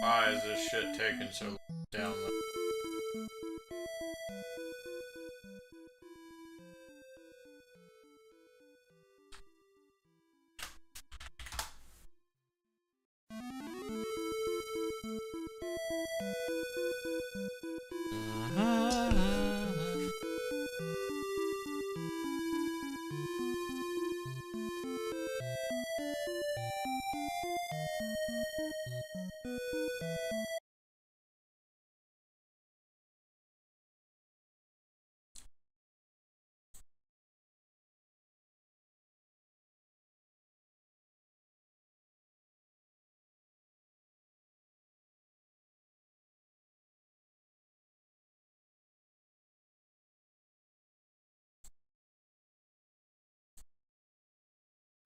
Why is this shit taking so long to download?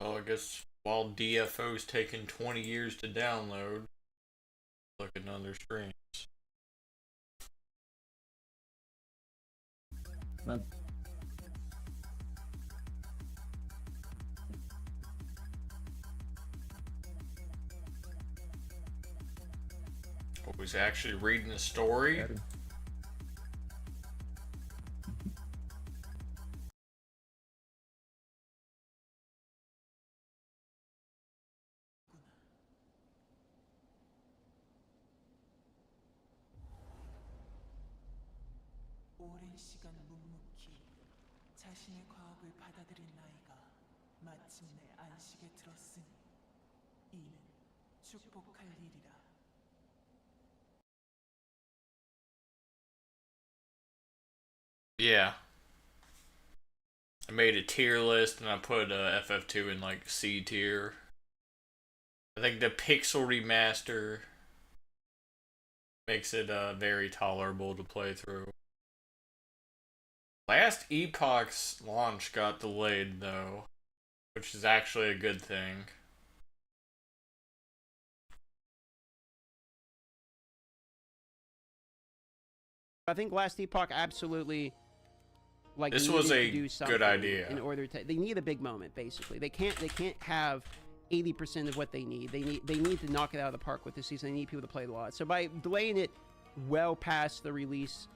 Well, I guess while DFO's taking 20 years to download, look at other streams. But I was actually reading the story. better. 오랜 시간 묵묵히 자신의 과업을 받아들인 나이가 마침내 안식에 들었으니 이는 축복할 일이라. Yeah. I made a tier list and I put FF2 in like C tier. I think the pixel remaster makes it very tolerable to play through. Last Epoch's launch got delayed though, which is actually a good thing. I think Last Epoch absolutely like This needed was a to do good something idea. in order to. They need a big moment basically. They can't have 80% of what they need. They need to knock it out of the park with this season. They need people to play a lot. So by delaying it well past the release,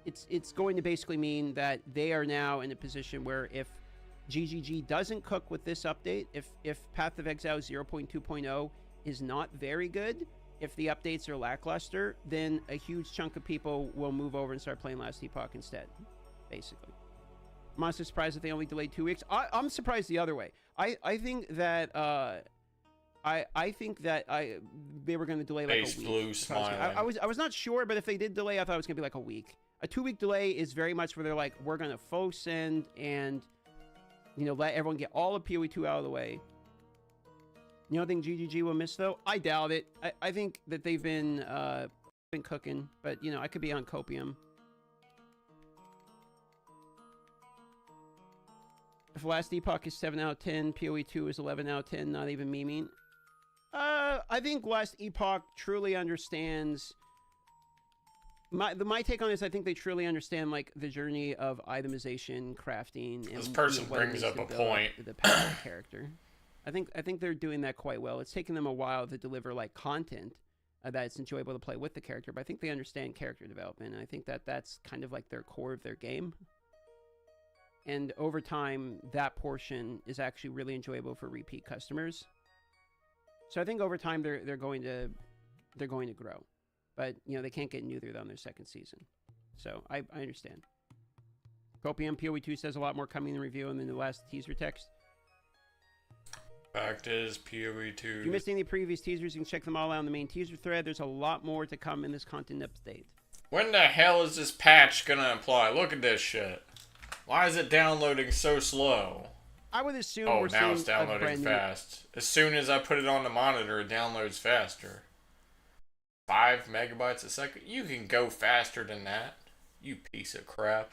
it's going to basically mean that they are now in a position where if GGG doesn't cook with this update, if Path of Exile 0.2.0 is not very good, if the updates are lackluster, then a huge chunk of people will move over and start playing Last Epoch instead, basically. I'm honestly surprised that they only delayed 2 weeks. I'm surprised the other way. I think that they were going to delay like Face a week. blue smiling. I was not sure, but if they did delay, I thought it was going to be like a week. A 2-week delay is very much where they're like, we're going to faux send and, you know, let everyone get all of PoE 2 out of the way. You don't think GGG will miss though? I doubt it. I think that they've been cooking, but you know, I could be on copium. If Last Epoch is 7 out of 10, PoE 2 is 11 out of 10, not even memeing. I think Last Epoch truly understands. My take on this, I think they truly understand like the journey of itemization, crafting, and This person what it brings means up to a build point. the passive character. I think they're doing that quite well. It's taken them a while to deliver like content that it's enjoyable to play with the character, but I think they understand character development. And I think that that's kind of like their core of their game. And over time, that portion is actually really enjoyable for repeat customers. So I think over time they're going to grow, but you know they can't get neuthed on their second season. So I understand. Copium PoE 2 says a lot more coming in the review and then the last teaser text. Fact is, PoE 2. If you missed any previous teasers, you can check them all out on the main teaser thread. There's a lot more to come in this content update. When the hell is this patch gonna apply? Look at this shit. Why is it downloading so slow? I would assume Oh, we're now seeing it's downloading fast. As soon as I put it on the monitor, it downloads faster. 5 megabytes a second? You can go faster than that. You piece of crap.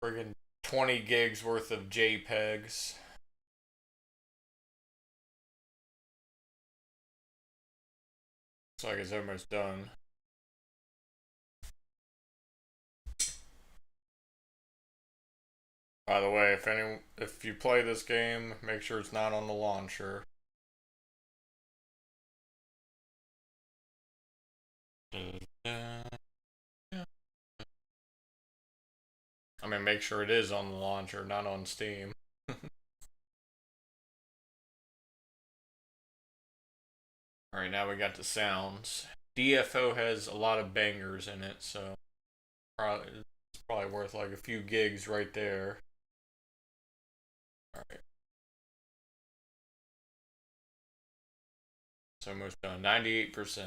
Friggin' 20 gigs worth of JPEGs. Looks like it's almost done. By the way, if you play this game, make sure it's not on the launcher. I mean, make sure it is on the launcher, not on Steam. Alright, now we got the sounds. DFO has a lot of bangers in it, so it's probably worth like a few gigs right there. Alright. It's almost done. 98%.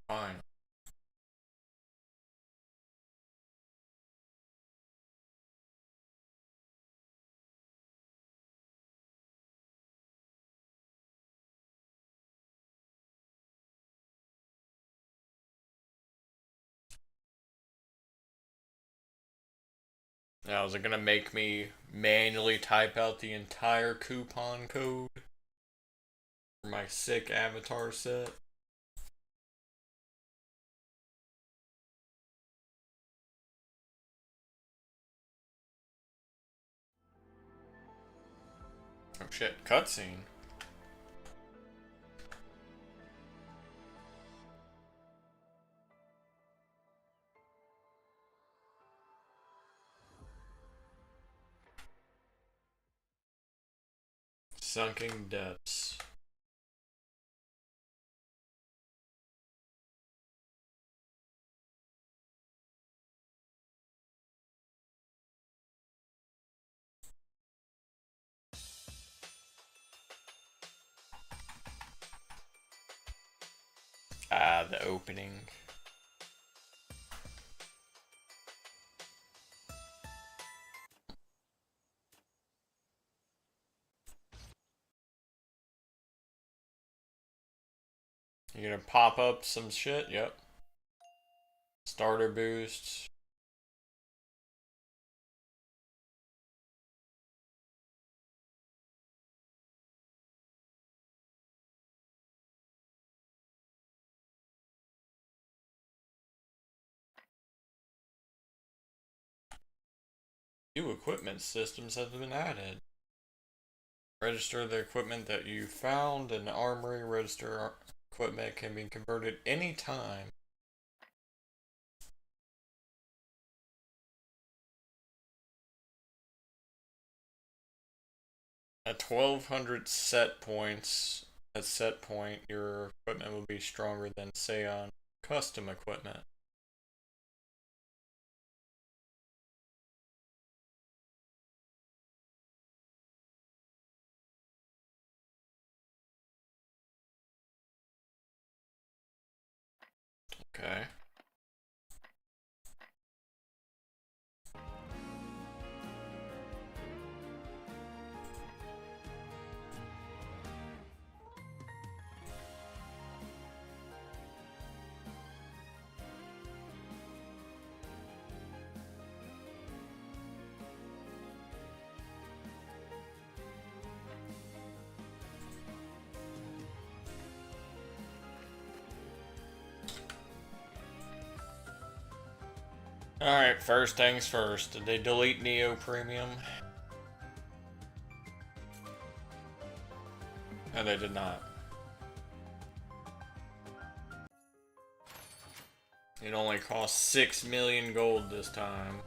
Fine. Now, is it gonna make me manually type out the entire coupon code for my sick avatar set? Oh shit, cutscene. Sunken depths. Ah, the opening. You're gonna pop up some shit? Yep. Starter boosts. New equipment systems have been added. Register the equipment that you found in the armory. Register equipment can be converted anytime. At 1200 set points, at set point, your equipment will be stronger than, say, on custom equipment. Okay. Alright, first things first. Did they delete Neo Premium? No, they did not. It only cost 6 million gold this time.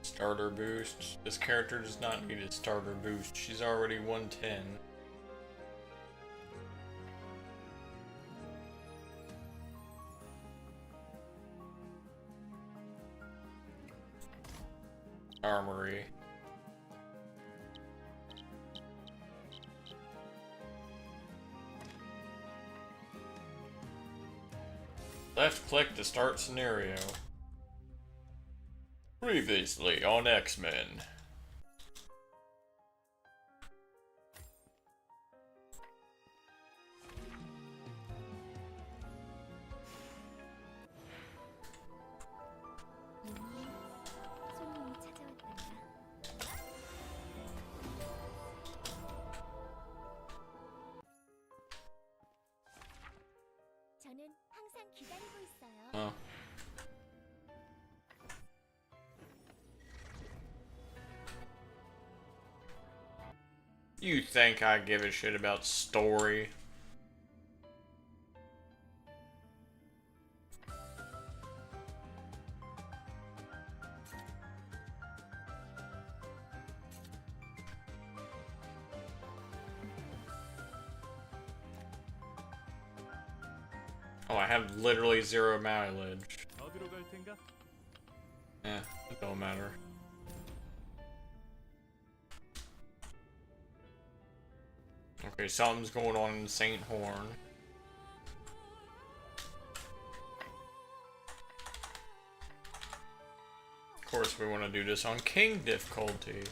Starter boost. This character does not need a starter boost. She's already 110. Armory. Left click to start scenario. Previously on X-Men. 손님이 찾아왔단다. 저는 항상 기다리고 있어요. Oh. You think I give a shit about story? Oh, I have literally 0 mileage. Eh, it don't matter. Okay, something's going on in St. Horn. Of course, we want to do this on King difficulty.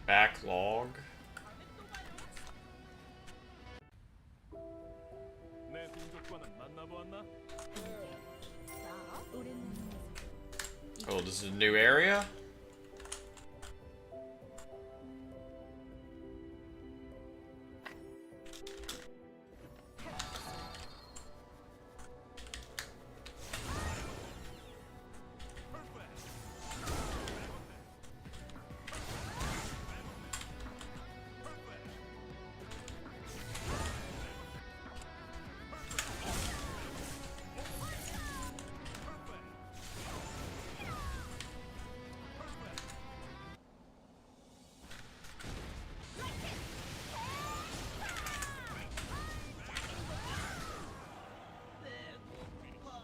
Backlog. Oh, this is a new area?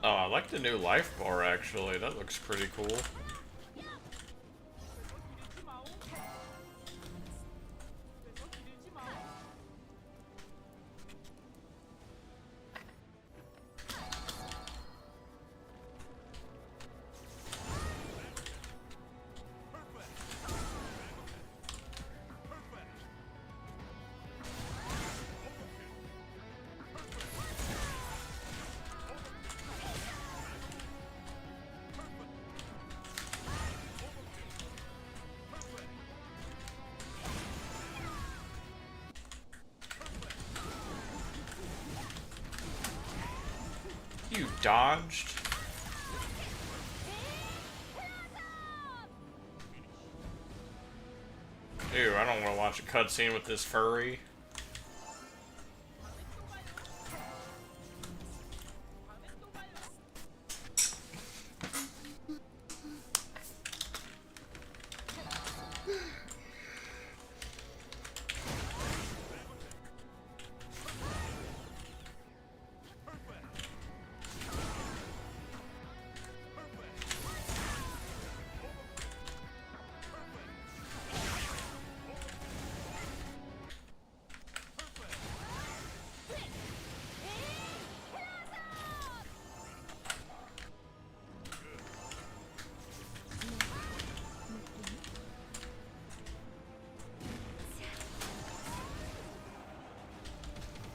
Oh, I like the new life bar actually. That looks pretty cool. You dodged? Ew, I don't want to watch a cutscene with this furry.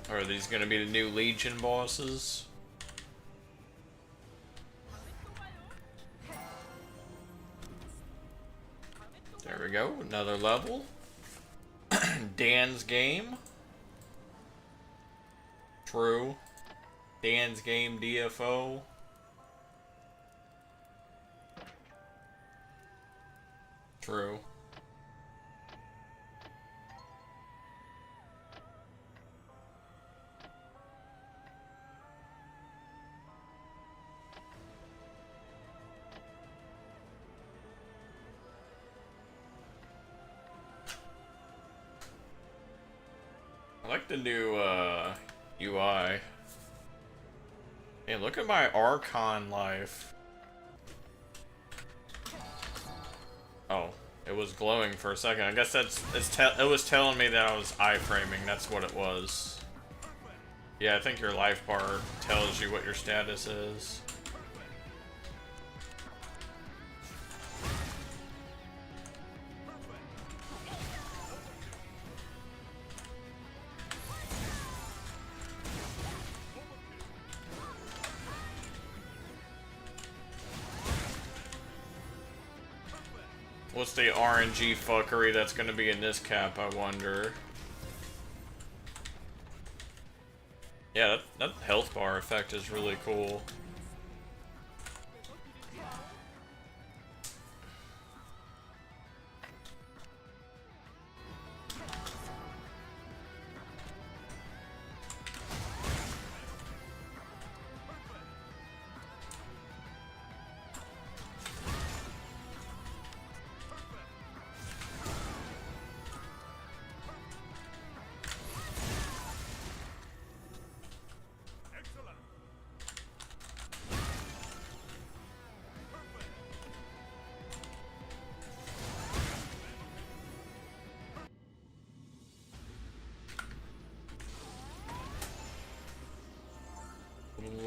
Or are these gonna be the new Legion bosses? There we go, another level. Dan's game. True. Dan's game DFO. True. I like the new UI. Hey, look at my Archon life. Oh, it was glowing for a second. I guess it was telling me that I was iframing. That's what it was. Yeah, I think your life bar tells you what your status is. What's the RNG fuckery that's gonna be in this cap, I wonder? Yeah, that health bar effect is really cool.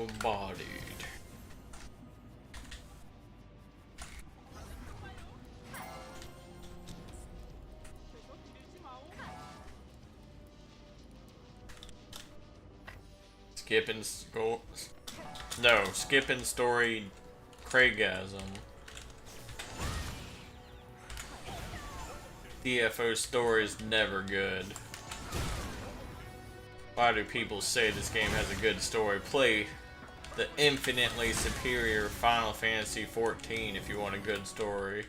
Embodied. Skipping school. No, skipping story. Craigasm. DFO story is never good. Why do people say this game has a good story? Play the infinitely superior Final Fantasy XIV if you want a good story.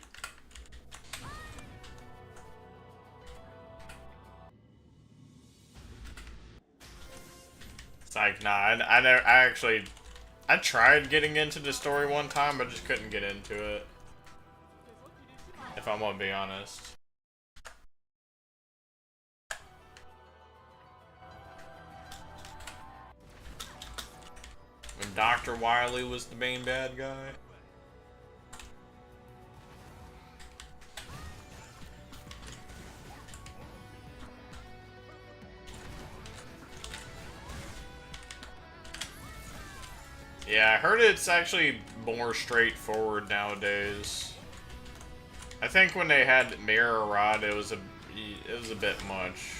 It's like, nah, I tried getting into the story one time, but just couldn't get into it. If I'm gonna be honest. When Dr. Wily was the main bad guy. Yeah, I heard it's actually more straightforward nowadays. I think when they had Mirror Rod, it was a bit much.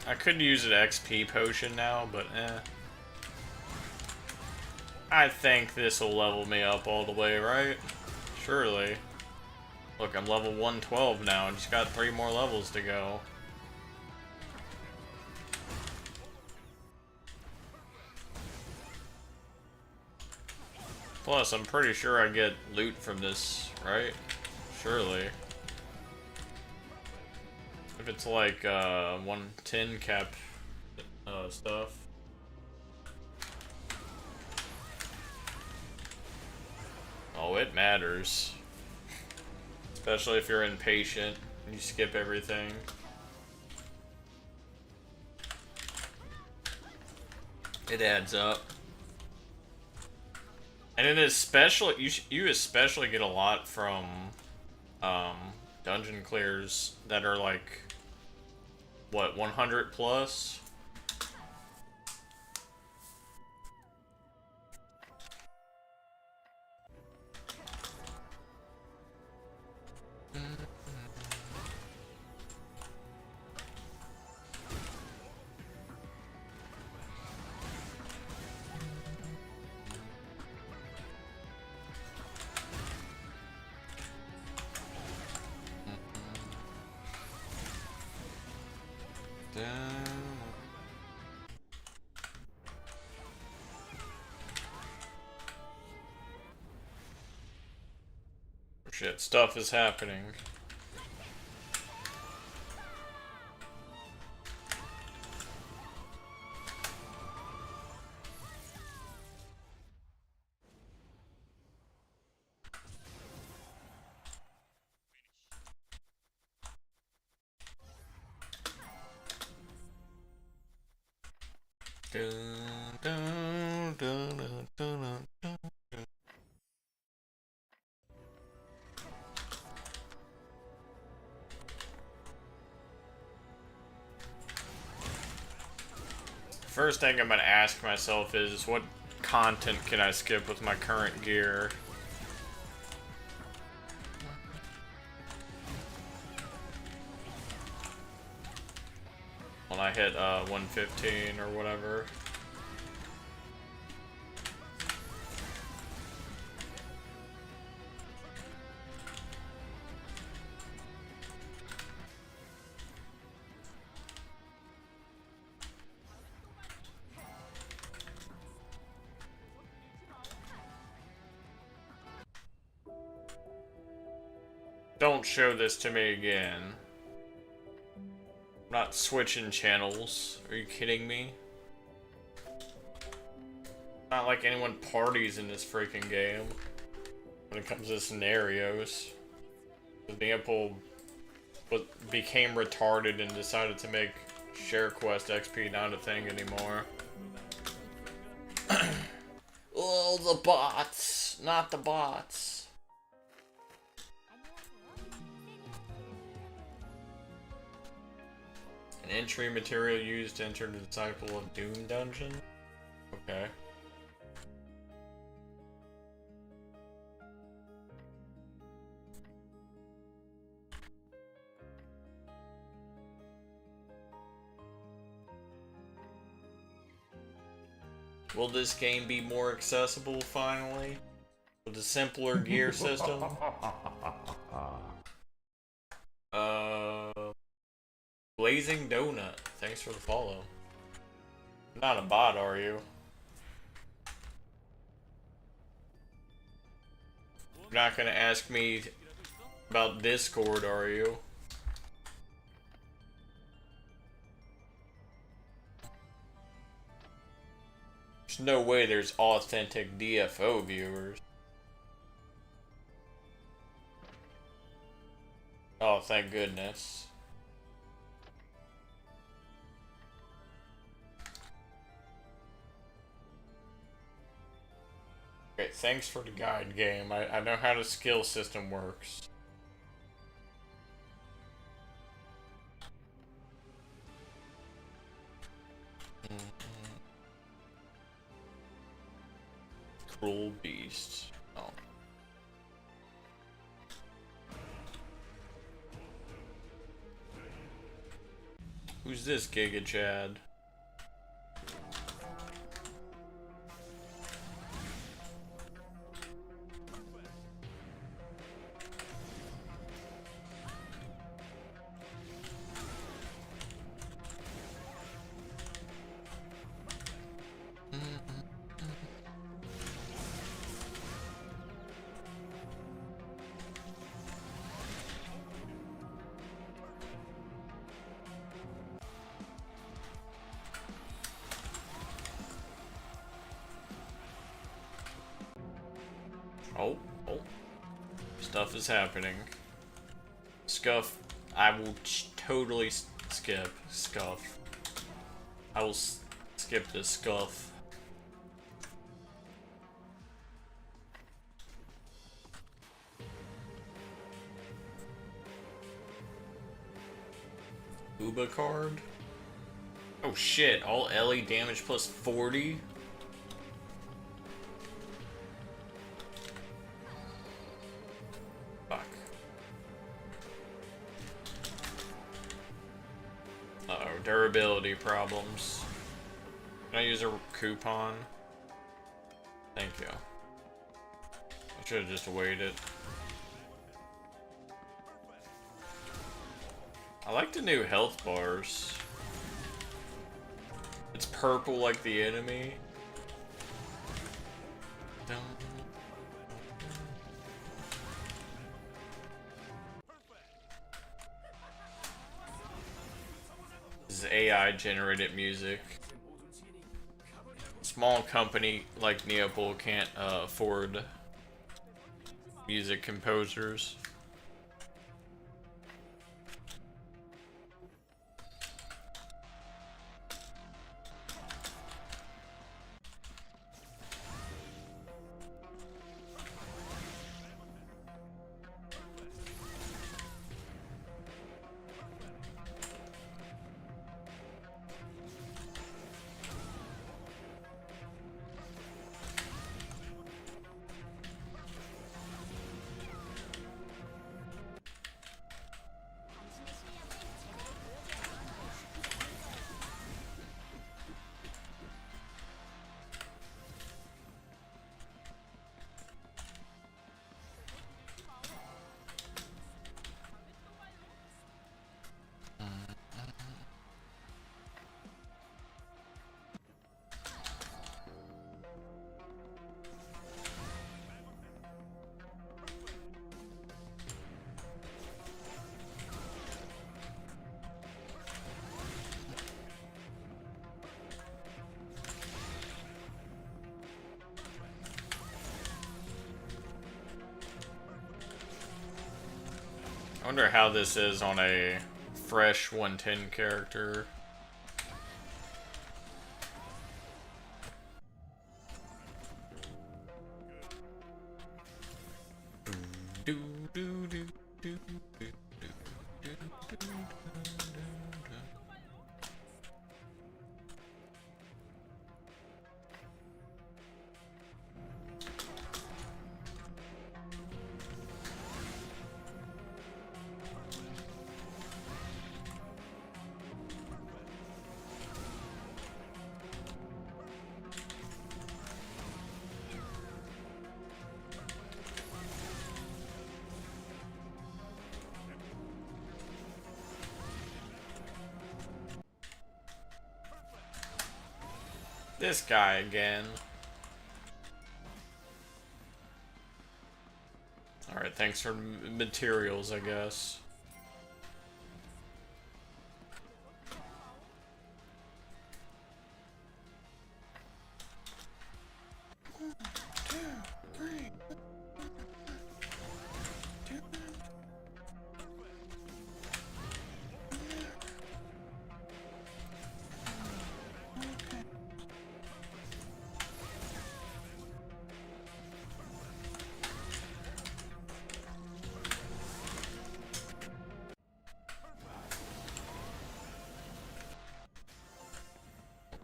I could use an XP potion now, but eh. I think this will level me up all the way, right? Surely. Look, I'm level 112 now, and just got 3 more levels to go. Plus, I'm pretty sure I get loot from this, right? Surely. If it's like 110 cap stuff. Oh, it matters. Especially if you're impatient and you skip everything. It adds up. And it especially, you especially get a lot from dungeon clears that are like, what, 100 plus? Shit, stuff is happening. Dun, dun, dun, dun, dun, dun. First thing I'm gonna ask myself is, what content can I skip with my current gear? When I hit 115 or whatever. Don't show this to me again. I'm not switching channels. Are you kidding me? Not like anyone parties in this freaking game. when it comes to scenarios. The example became retarded and decided to make share quest XP not a thing anymore. Oh, the bots, not the bots. An entry material used to enter the Disciple of Doom dungeon? Okay. Will this game be more accessible finally? With a simpler gear system? Blazing Donut, thanks for the follow. You're not a bot, are you? You're not gonna ask me about Discord, are you? There's no way there's authentic DFO viewers. Oh, thank goodness. Okay, thanks for the guide, game. I know how the skill system works. Cruel beast. Oh. Who's this Giga Chad? Oh, stuff is happening. Scuff, I will totally skip Scuff. I will skip this Scuff. Uba card? Oh shit, all LE damage plus 40? Durability problems. Can I use a coupon? Thank you. I should have just waited. I like the new health bars. It's purple like the enemy. AI generated music. Small company like Neopol can't afford music composers. I wonder how this is on a fresh 110 character. Do, do, do, do, do, do, do. This guy again. Alright, thanks for materials, I guess.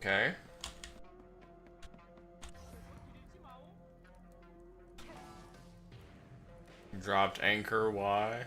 Okay. Dropped anchor, why?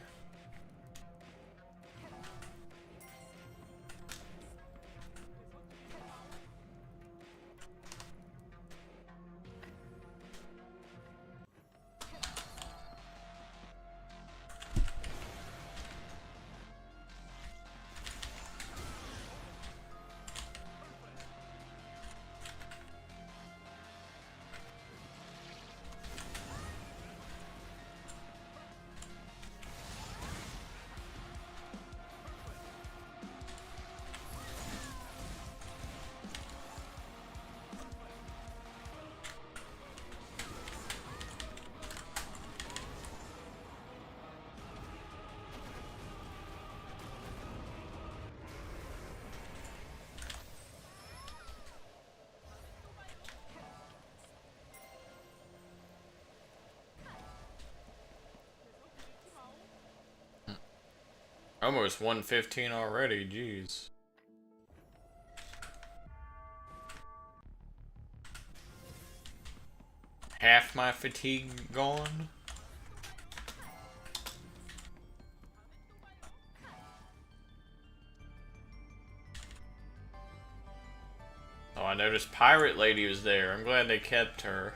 Almost 115 already, jeez. Half my fatigue gone? Oh, I noticed Pirate Lady was there. I'm glad they kept her.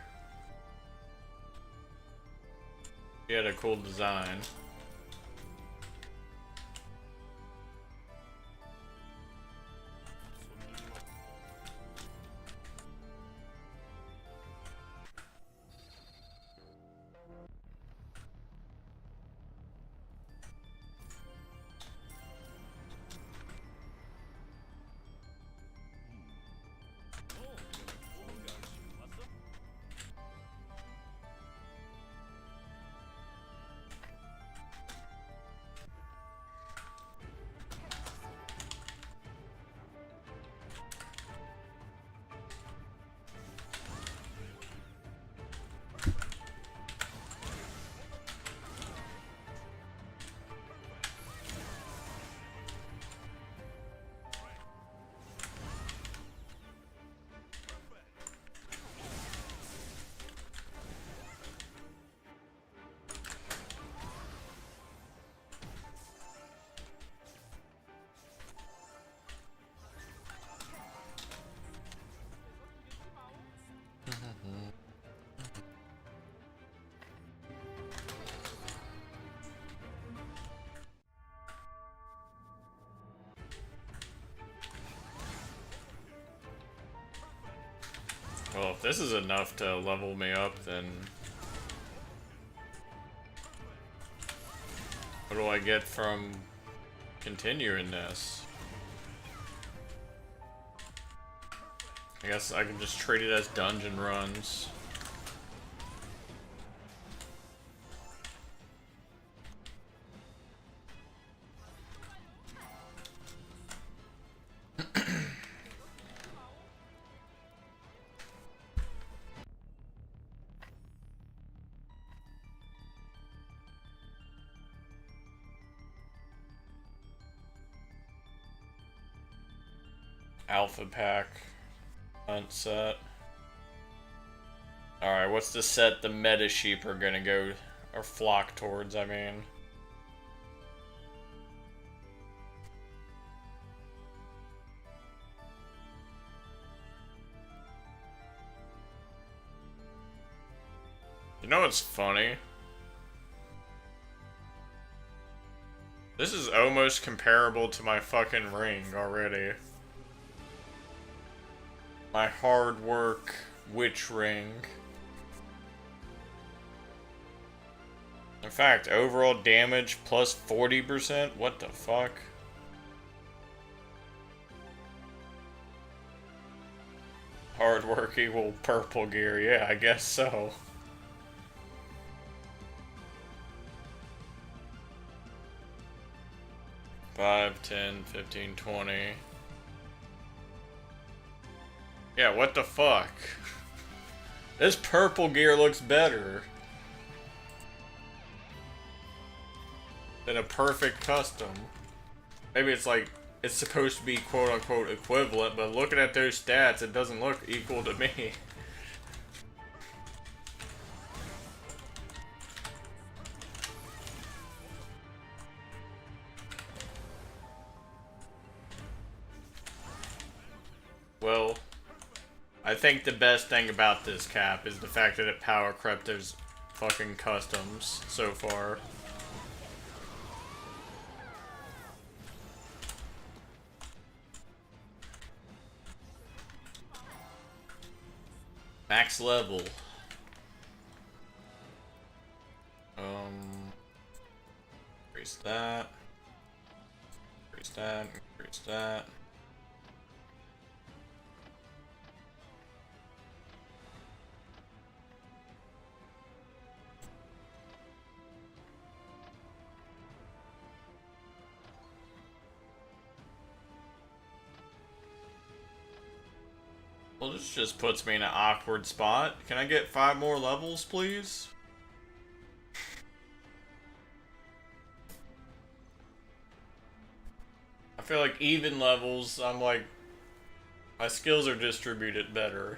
She had a cool design. Well, if this is enough to level me up, then what do I get from continuing this? I guess I can just treat it as dungeon runs. Alpha Pack hunt set. Alright, what's the set the meta sheep are gonna go, or flock towards, I mean? You know what's funny? This is almost comparable to my fucking ring already. My hard work witch ring. In fact, overall damage plus 40%? What the fuck? Hard work equal purple gear, yeah, I guess so. Five, 10, 15, 20. Yeah, what the fuck? This purple gear looks better than a perfect custom. Maybe it's like, it's supposed to be quote-unquote equivalent, but looking at those stats, it doesn't look equal to me. Well, I think the best thing about this cap is the fact that it power crept those fucking customs so far. Max level. Increase that. Increase that. Increase that. Well, this just puts me in an awkward spot. Can I get 5 more levels, please? I feel like even levels, I'm like, my skills are distributed better.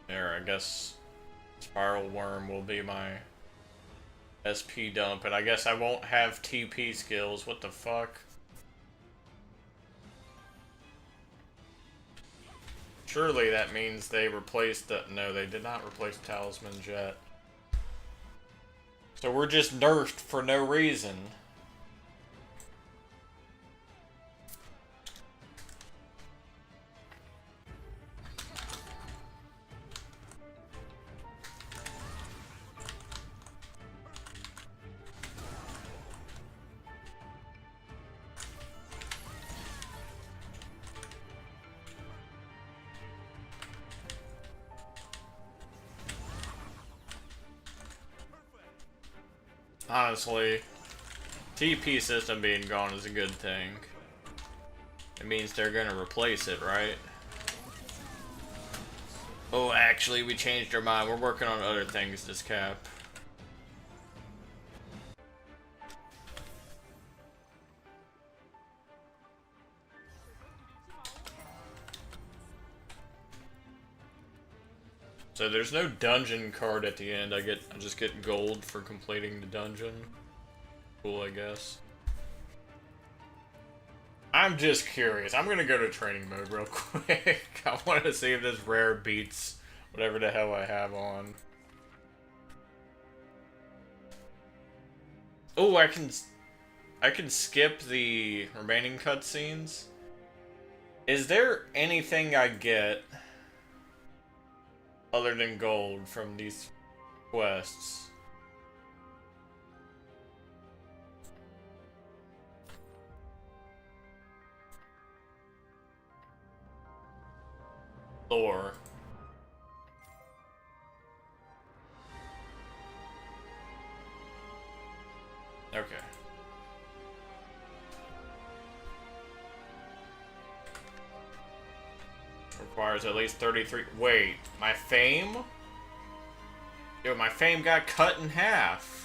There, I guess Spiral Worm will be my SP dump, and I guess I won't have TP skills. What the fuck? Surely that means they replaced the... No, they did not replace Talisman's yet. So we're just nerfed for no reason. Honestly, TP system being gone is a good thing. It means they're gonna replace it, right? Oh, actually, we changed our mind. We're working on other things this cap. So there's no dungeon card at the end. I just get gold for completing the dungeon. Cool, I guess. I'm just curious. I'm gonna go to training mode real quick. I want to see if this rare beats whatever the hell I have on. Oh, I can skip the remaining cutscenes. Is there anything I get other than gold from these quests? Lore. Okay. Requires at least 33. Wait, my fame? Yo, my fame got cut in half.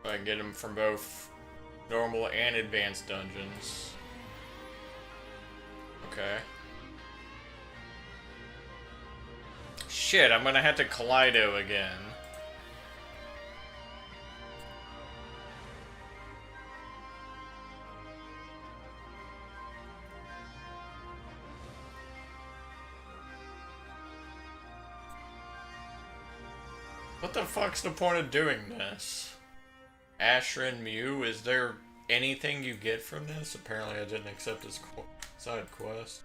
I can get them from both normal and advanced dungeons. Okay. Shit, I'm gonna have to Kaleido again. What the fuck's the point of doing this? Asher and Mew, is there anything you get from this? Apparently I didn't accept his side quest.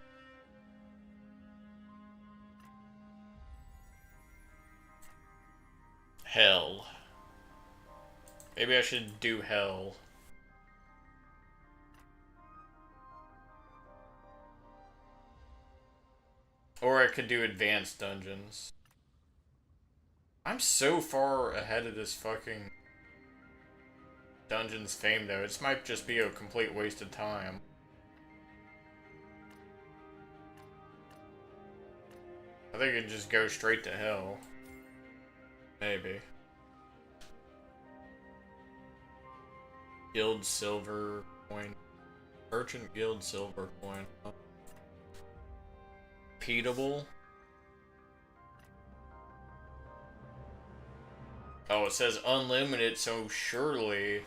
Hell. Maybe I should do hell. Or I could do advanced dungeons. I'm so far ahead of this fucking dungeon's fame though. This might just be a complete waste of time. I think I could just go straight to hell. Maybe. Guild silver coin. Merchant guild silver coin. Repeatable. Oh, it says unlimited, so surely.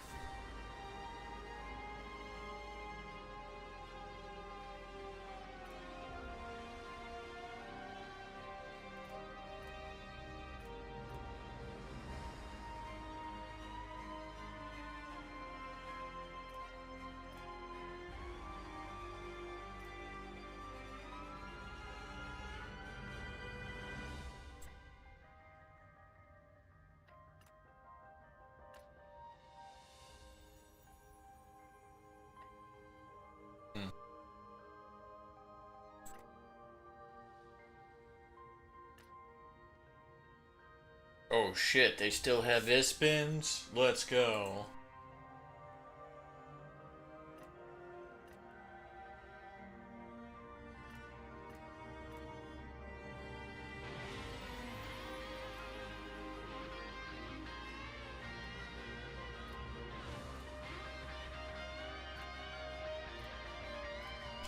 Oh shit, they still have Ispins? Let's go.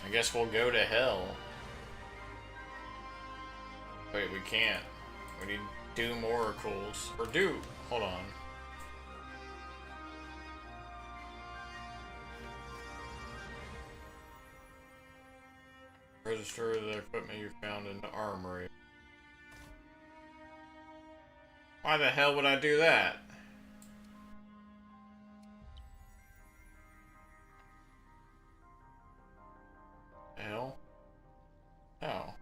I guess we'll go to hell. Wait, we can't. We need Doom Oracles. Or do. Hold on. Register the equipment you found in the armory. Why the hell would I do that? Hell? Oh.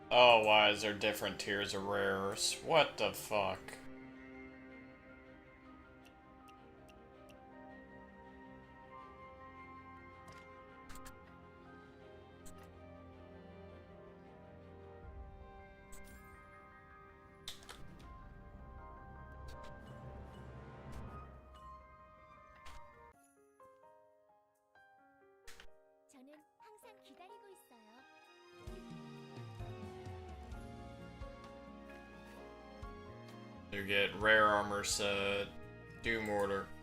Oh, why is there different tiers of rares? What the fuck? 저는 항상 기다리고 있어요. You get rare armor set, Doom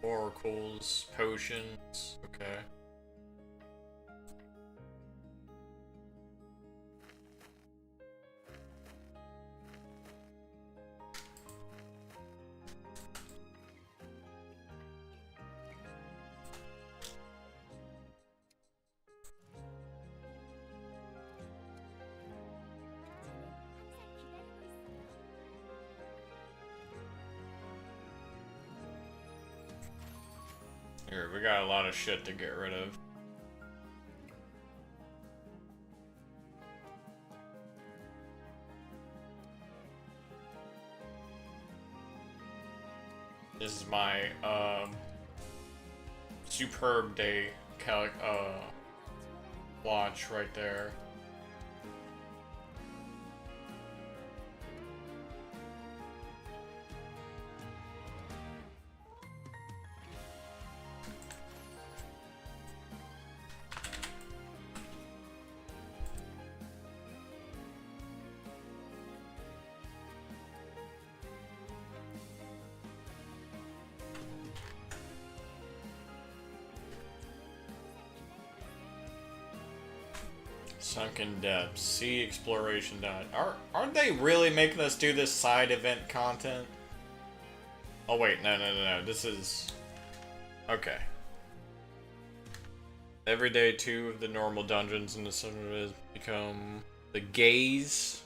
Oracles, potions, okay. Here, we got a lot of shit to get rid of. This is my superb day watch right there. Sunken Depths, Sea Exploration Dot. Aren't they really making us do this side event content? Oh wait, no. This is... Okay. Every day 2 of the normal dungeons in the center has become the gaze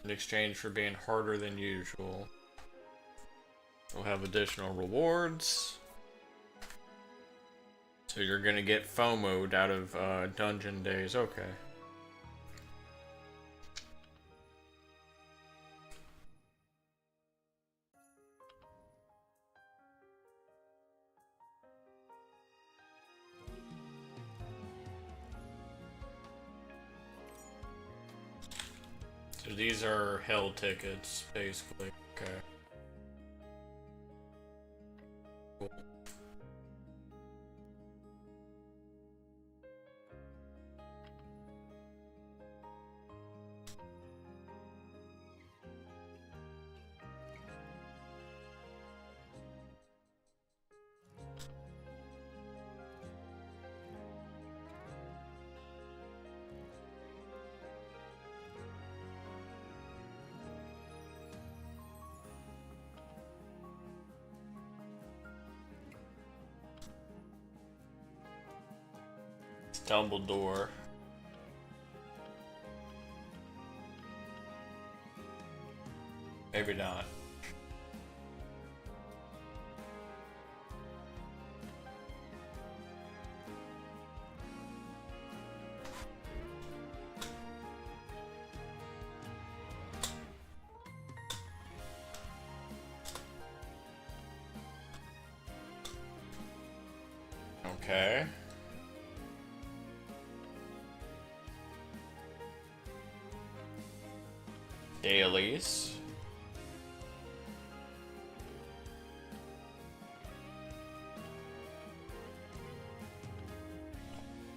in exchange for being harder than usual. We'll have additional rewards. So you're gonna get FOMO'd out of dungeon days, okay. So these are hell tickets, basically, okay. Cool. Dumbledore. Maybe not. Okay. Dailies.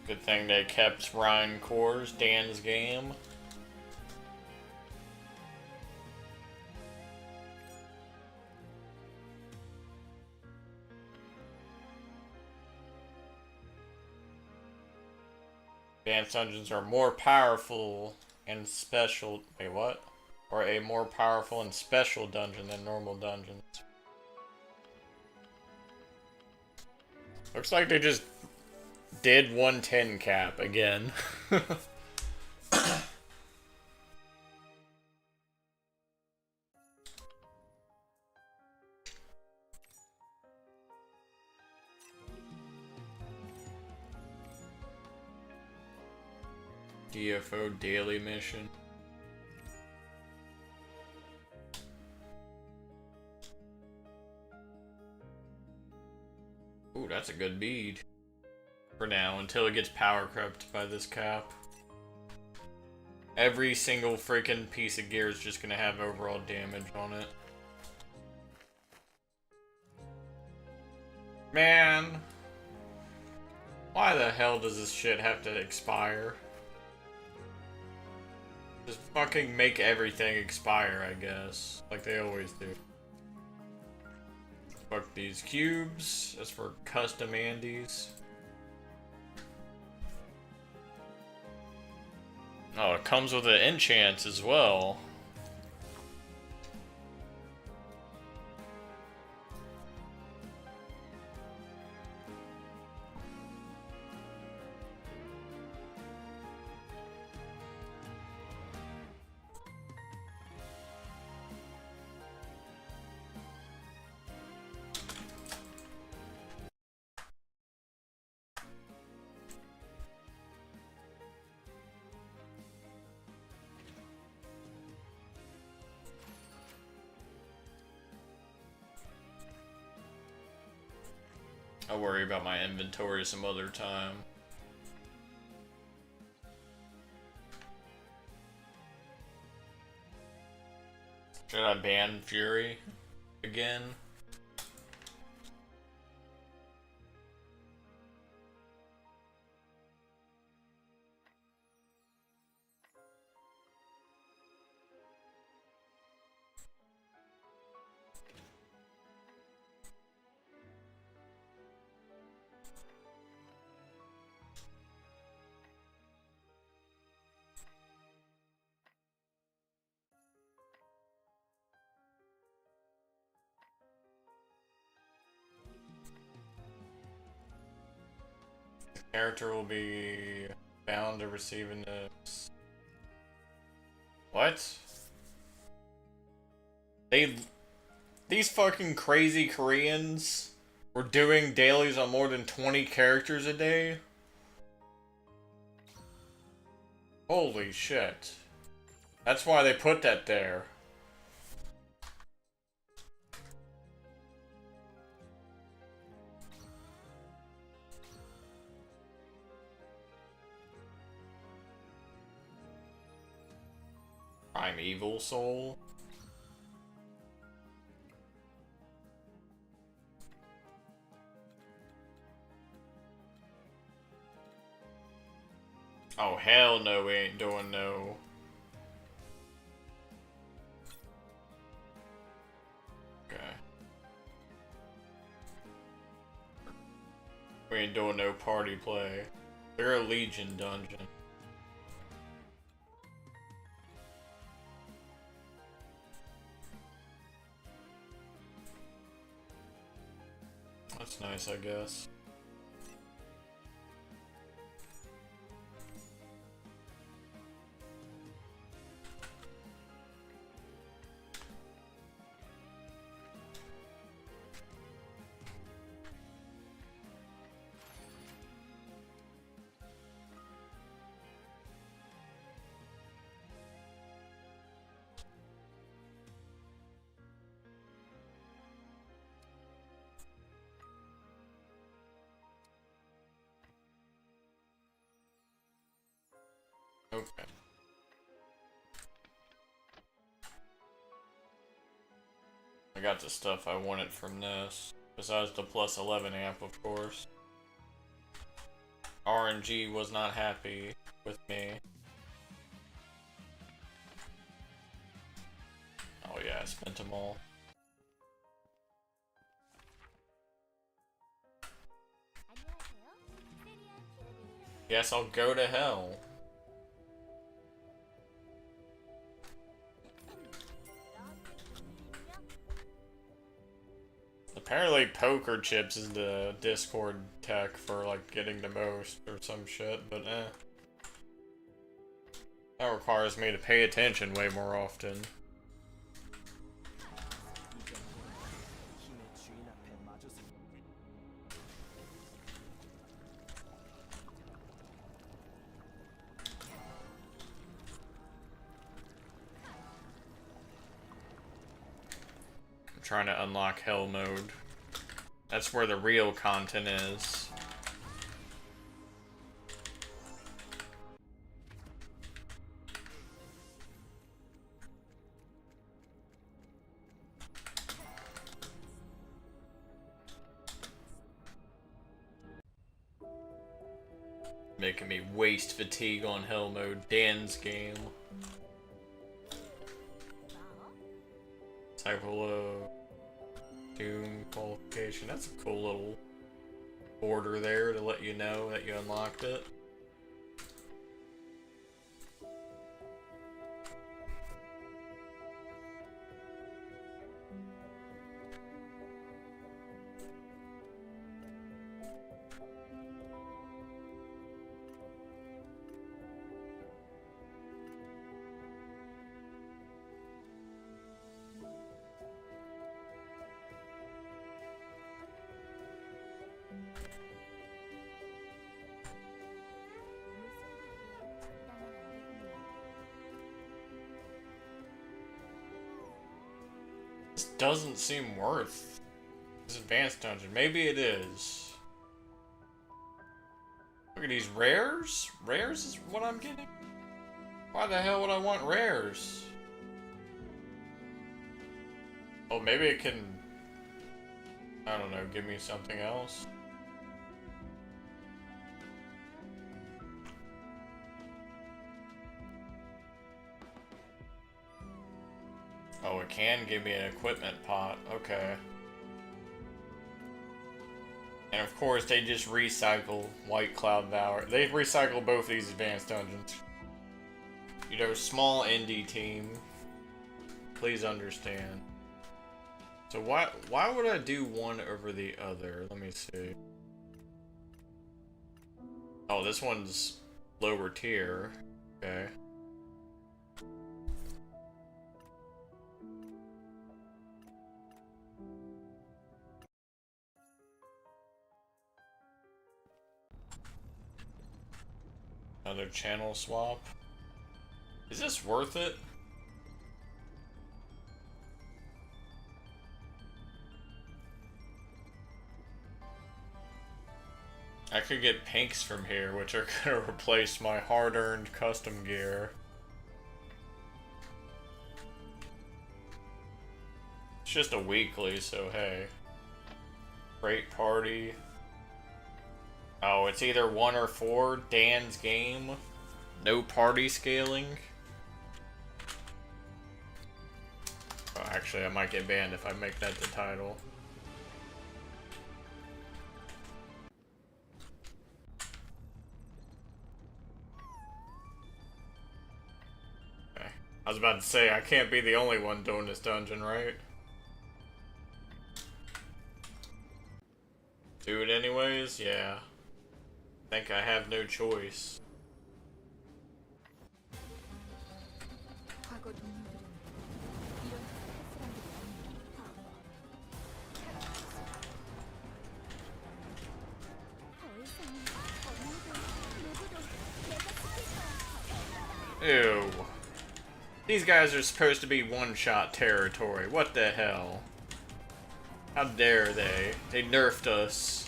Good thing they kept Ryan Core's Dan's game. Advanced dungeons are more powerful and special. Wait, what? Or a more powerful and special dungeon than normal dungeons. Looks like they just did 110 cap again. DFO daily mission. Ooh, that's a good bead. For now, until it gets power crept by this cap. Every single freaking piece of gear is just gonna have overall damage on it. Man. Why the hell does this shit have to expire? Just fucking make everything expire, I guess. Like they always do. Fuck these cubes. That's for custom Andes. Oh, it comes with an enchant as well. I'll worry about my inventory some other time. Should I ban Fury again? Character will be bound to receive a notice. What? These fucking crazy Koreans were doing dailies on more than 20 characters a day? Holy shit. That's why they put that there. Primeval Soul? Oh hell no, we ain't doing no. Okay. We ain't doing no party play. They're a Legion dungeon. That's nice, I guess. Okay. I got the stuff I wanted from this. Besides the plus 11 amp, of course. RNG was not happy with me. Oh yeah, I spent them all. Guess I'll go to hell. Apparently poker chips is the Discord tech for like getting the most or some shit, but eh. That requires me to pay attention way more often. Trying to unlock hell mode. That's where the real content is. Making me waste fatigue on hell mode. Dan's game. Typolo. Doom qualification. That's a cool little border there to let you know that you unlocked it. This doesn't seem worth this advanced dungeon. Maybe it is. Look at these rares. Rares is what I'm getting. Why the hell would I want rares? Oh, maybe it can, I don't know, give me something else. Oh, it can give me an equipment pot. Okay. And of course, they just recycle White Cloud Valor. They recycle both these advanced dungeons. You know, small indie team. Please understand. So why would I do one over the other? Let me see. Oh, this one's lower tier. Okay. Another channel swap. Is this worth it? I could get pinks from here, which are gonna replace my hard-earned custom gear. It's just a weekly, so hey. Great party. Oh, it's either 1 or 4. Dan's game. No party scaling. Oh, actually, I might get banned if I make that the title. Okay. I was about to say, I can't be the only one doing this dungeon, right? Do it anyways? Yeah. Think I have no choice. Ew. These guys are supposed to be one-shot territory. What the hell? How dare they? They nerfed us.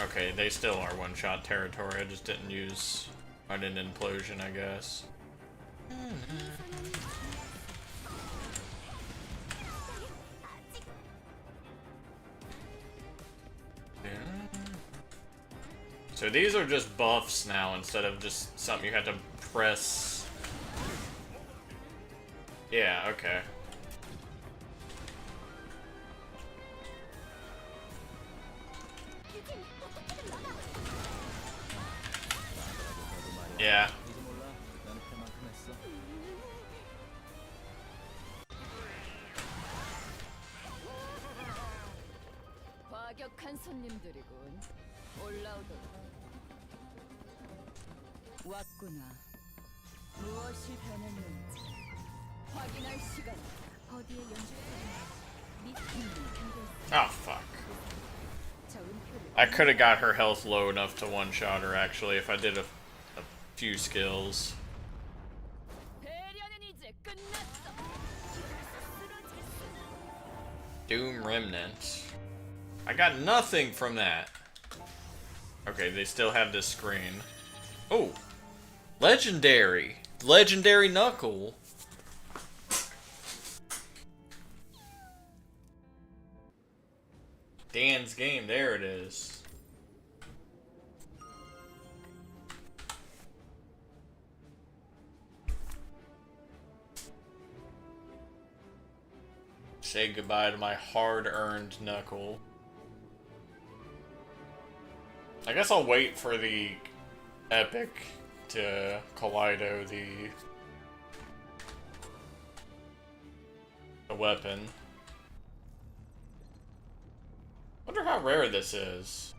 Okay, they still are one-shot territory. I just didn't use... I didn't implosion, I guess. So these are just buffs now instead of just something you had to press. Yeah, okay. Yeah. 과격한 손님들이군. 올라오도록. 왔구나. 무엇이 변했는지 확인할 시간. 어디에 연주하는 미팅이 담겨있어. Oh, fuck. I could have got her health low enough to one-shot her, actually, if I did a few skills. 배려는 이제 끝났어. Doom Remnant. I got nothing from that. Okay, they still have this screen. Oh! Legendary! Legendary Knuckle! Dan's game, there it is. Say goodbye to my hard-earned Knuckle. I guess I'll wait for the epic to Kaleido the weapon. Wonder how rare this is.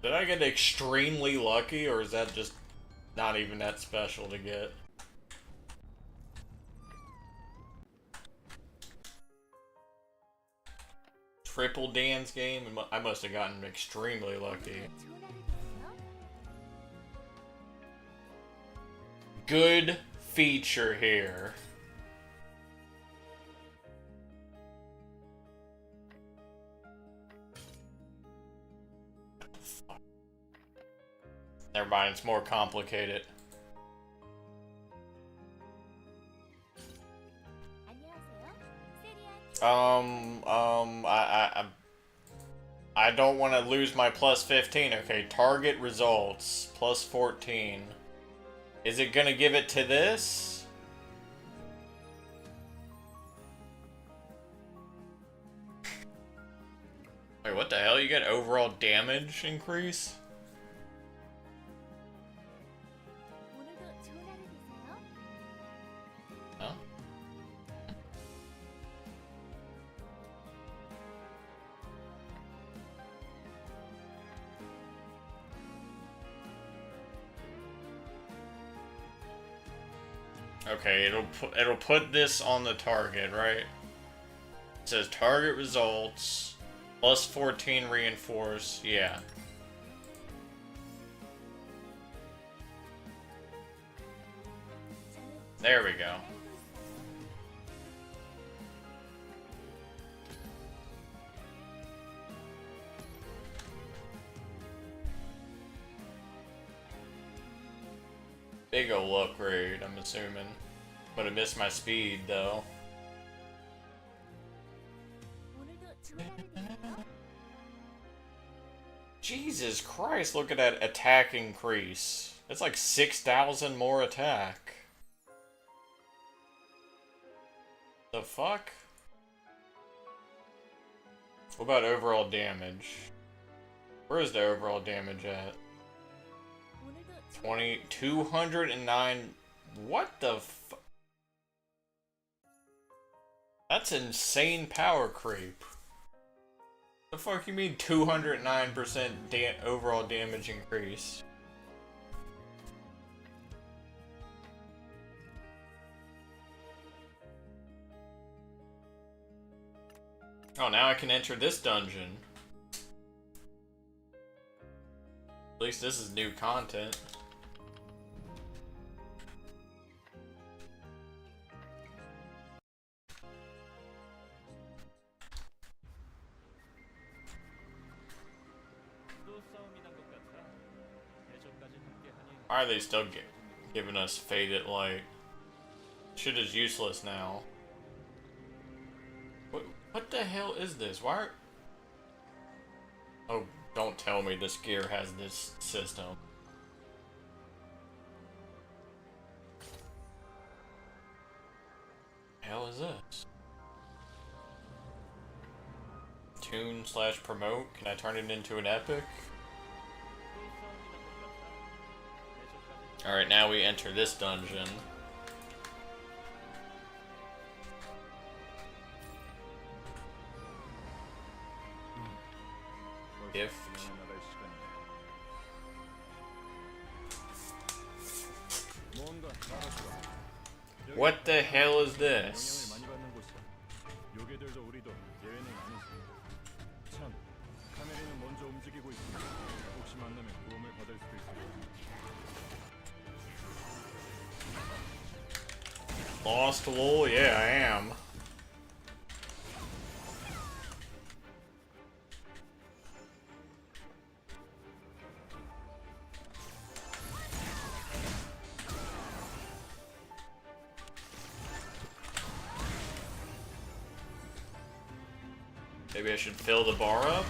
Did I get extremely lucky, or is that just not even that special to get? Triple Dan's game? I must have gotten extremely lucky. Good feature here. Never mind, it's more complicated. I don't want to lose my plus 15. Okay, target results plus 14. Is it gonna give it to this? Wait, what the hell? You get overall damage increase? Huh? Okay, it'll put this on the target, right? It says target results plus 14 reinforce. Yeah. There we go. Big ol' upgrade, I'm assuming. But I missed my speed, though. Jesus Christ, look at that attack increase. That's like 6,000 more attack. The fuck? What about overall damage? Where is the overall damage at? 209. What the f? That's insane power creep. The fuck you mean 209% overall damage increase? Oh, now I can enter this dungeon. At least this is new content. Why are they still giving us faded light? Shit is useless now. What the hell is this? Why are... Oh, don't tell me this gear has this system. Hell is this? Tune/promote? Can I turn it into an epic? Alright, now we enter this dungeon. Gift. What the hell is this? Lost lol? Yeah, I am. Maybe I should fill the bar up?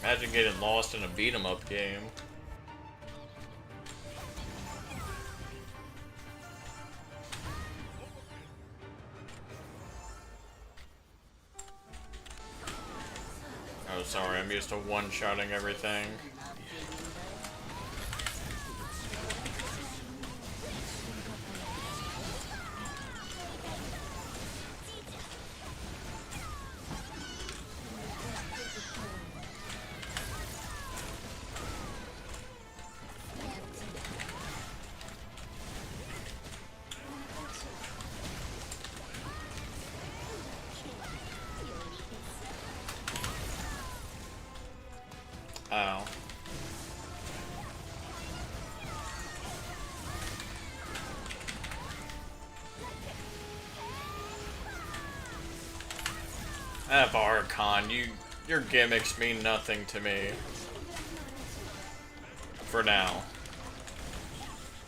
Imagine getting lost in a beat-em-up game. Oh, sorry, I'm used to one-shotting everything. Oh. Archon, you Your gimmicks mean nothing to me. For now.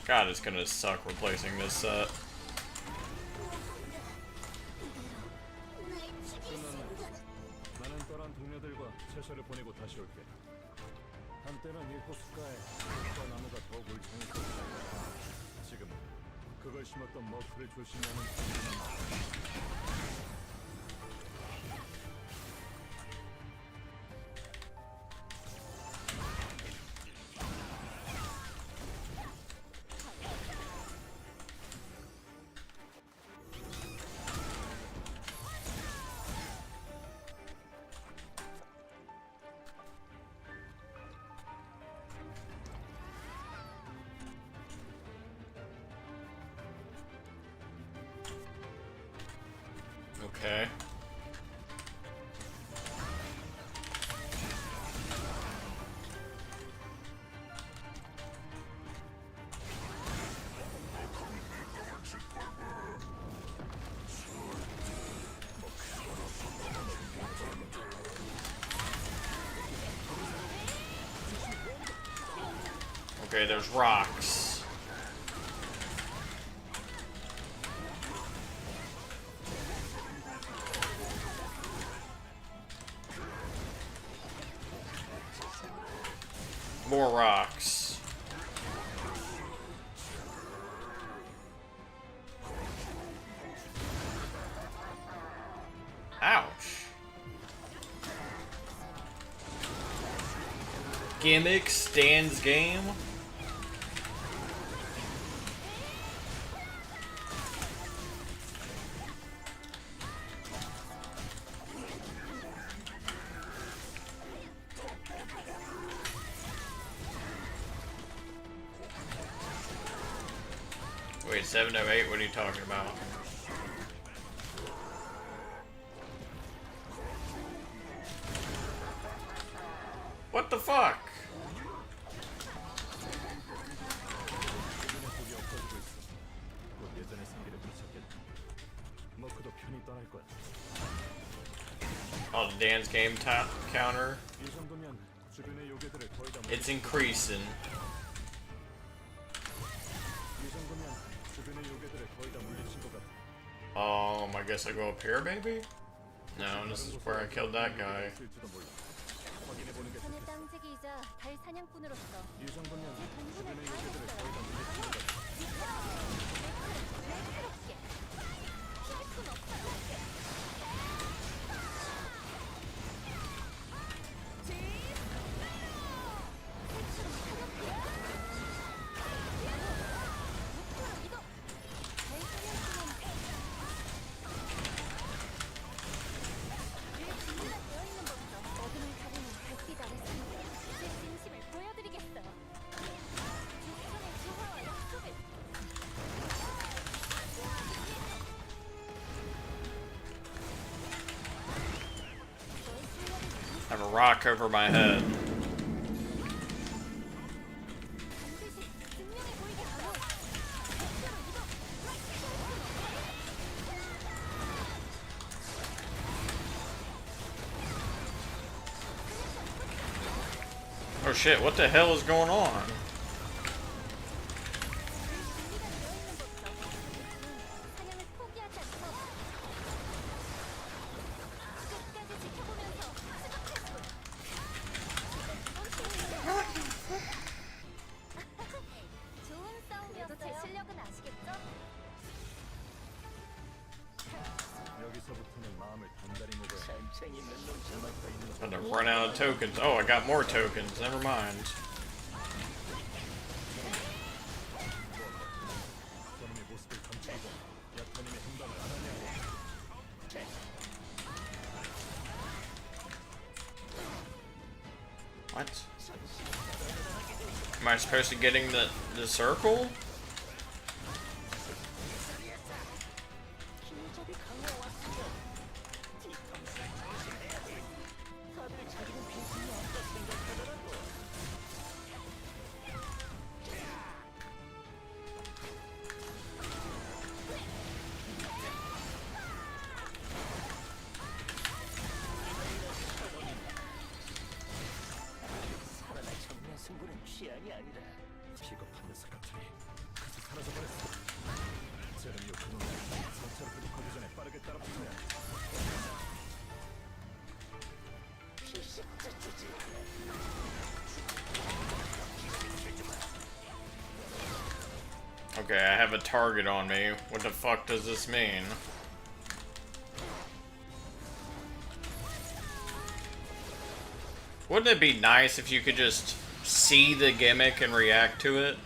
God, it's gonna suck replacing this set. 나는 떠난 동료들과 채소를 보내고 다시 올게. 한때는 이 호숫가에 과 나무가 더 울창했었지. 지금 그걸 심었던 머프를 조심하는 Okay. Okay, there's rocks. More rocks. Ouch. Gimmick stands game. Wait, 708? What are you talking about? What the fuck? 머프도 편히 떠날 거야. Oh, the dance game counter. 이 정도면 주변의 요괴들을 거의 다 It's increasing. 이 정도면 주변의 요괴들을 거의 다 물리친 것 같아. I guess I go up here, maybe? No, this is where I killed that guy. 있을지도 몰라. 확인해 보는 게 산의 좋겠어. 땅지기이자 달 사냥꾼으로서 이 정도면 동분을 주변의 요괴들을 거의 다 물리친 것 같아. I have a rock over my head. Oh shit, what the hell is going on? 여기서부터는 마음을 단단히 먹어야 I'm gonna run out of tokens. Oh, I got more tokens. Never mind. 저놈의 모습을 감추고 약탄님의 행방을 알아내야 What? Am I supposed to getting the circle? 취향이 아니라. 비겁한 녀석 같으니 그새 사라져버렸어. 제르미오 그놈을 상처를 회복하기 전에 빠르게 따라붙어야 해. 피식자 주지. Okay, I have a target on me. What the fuck does this mean? Wouldn't it be nice if you could just see the gimmick and react to it?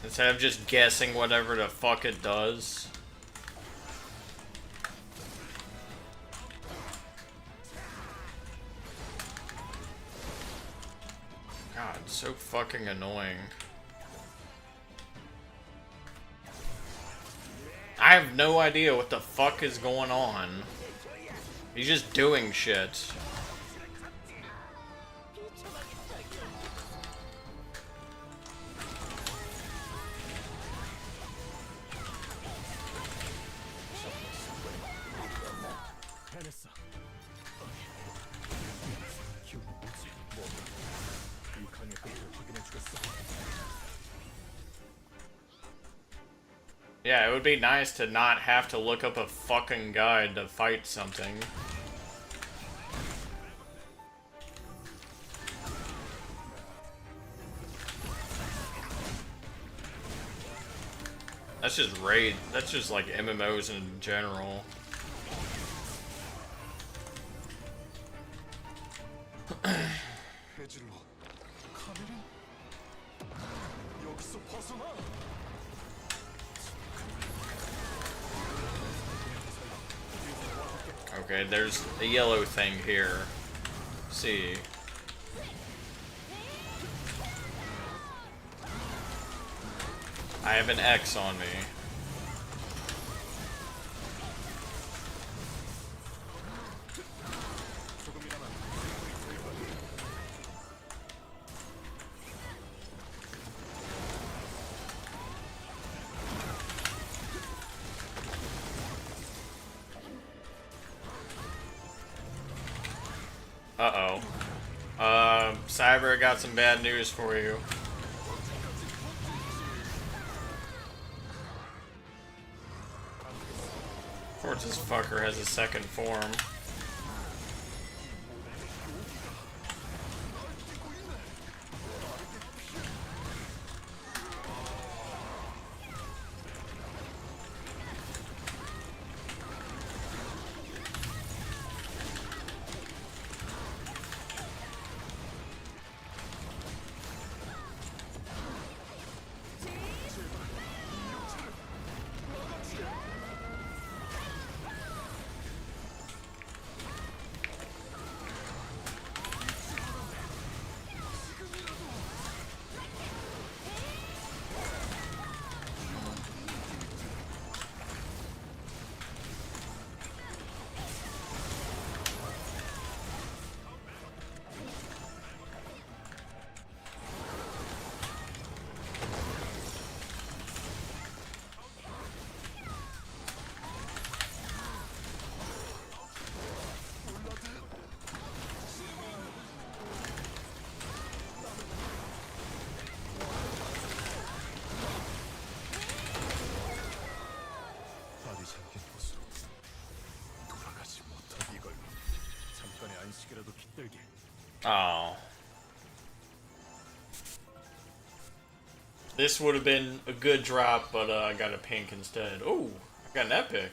Instead of just guessing whatever the fuck it does. God, so fucking annoying. I have no idea what the fuck is going on. He's just doing shit. 해냈어. 기운이 뭐지? 뭔가 이 강의 끝을 확인해주겠어. Yeah, it would be nice to not have to look up a fucking guide to fight something. That's just raid. That's just like MMOs in general. 해질러. 카메라? 여기서 벗어나. Okay, there's a yellow thing here. See. I have an X on me. Uh-oh. Cyber, I got some bad news for you. Of course this fucker has a second form. 발이 잠긴 곳으로 돌아가지 못한 이걸 잠깐의 안식이라도 깃들게. Oh. This would have been a good drop, but I got a pink instead. Oh, I got an epic.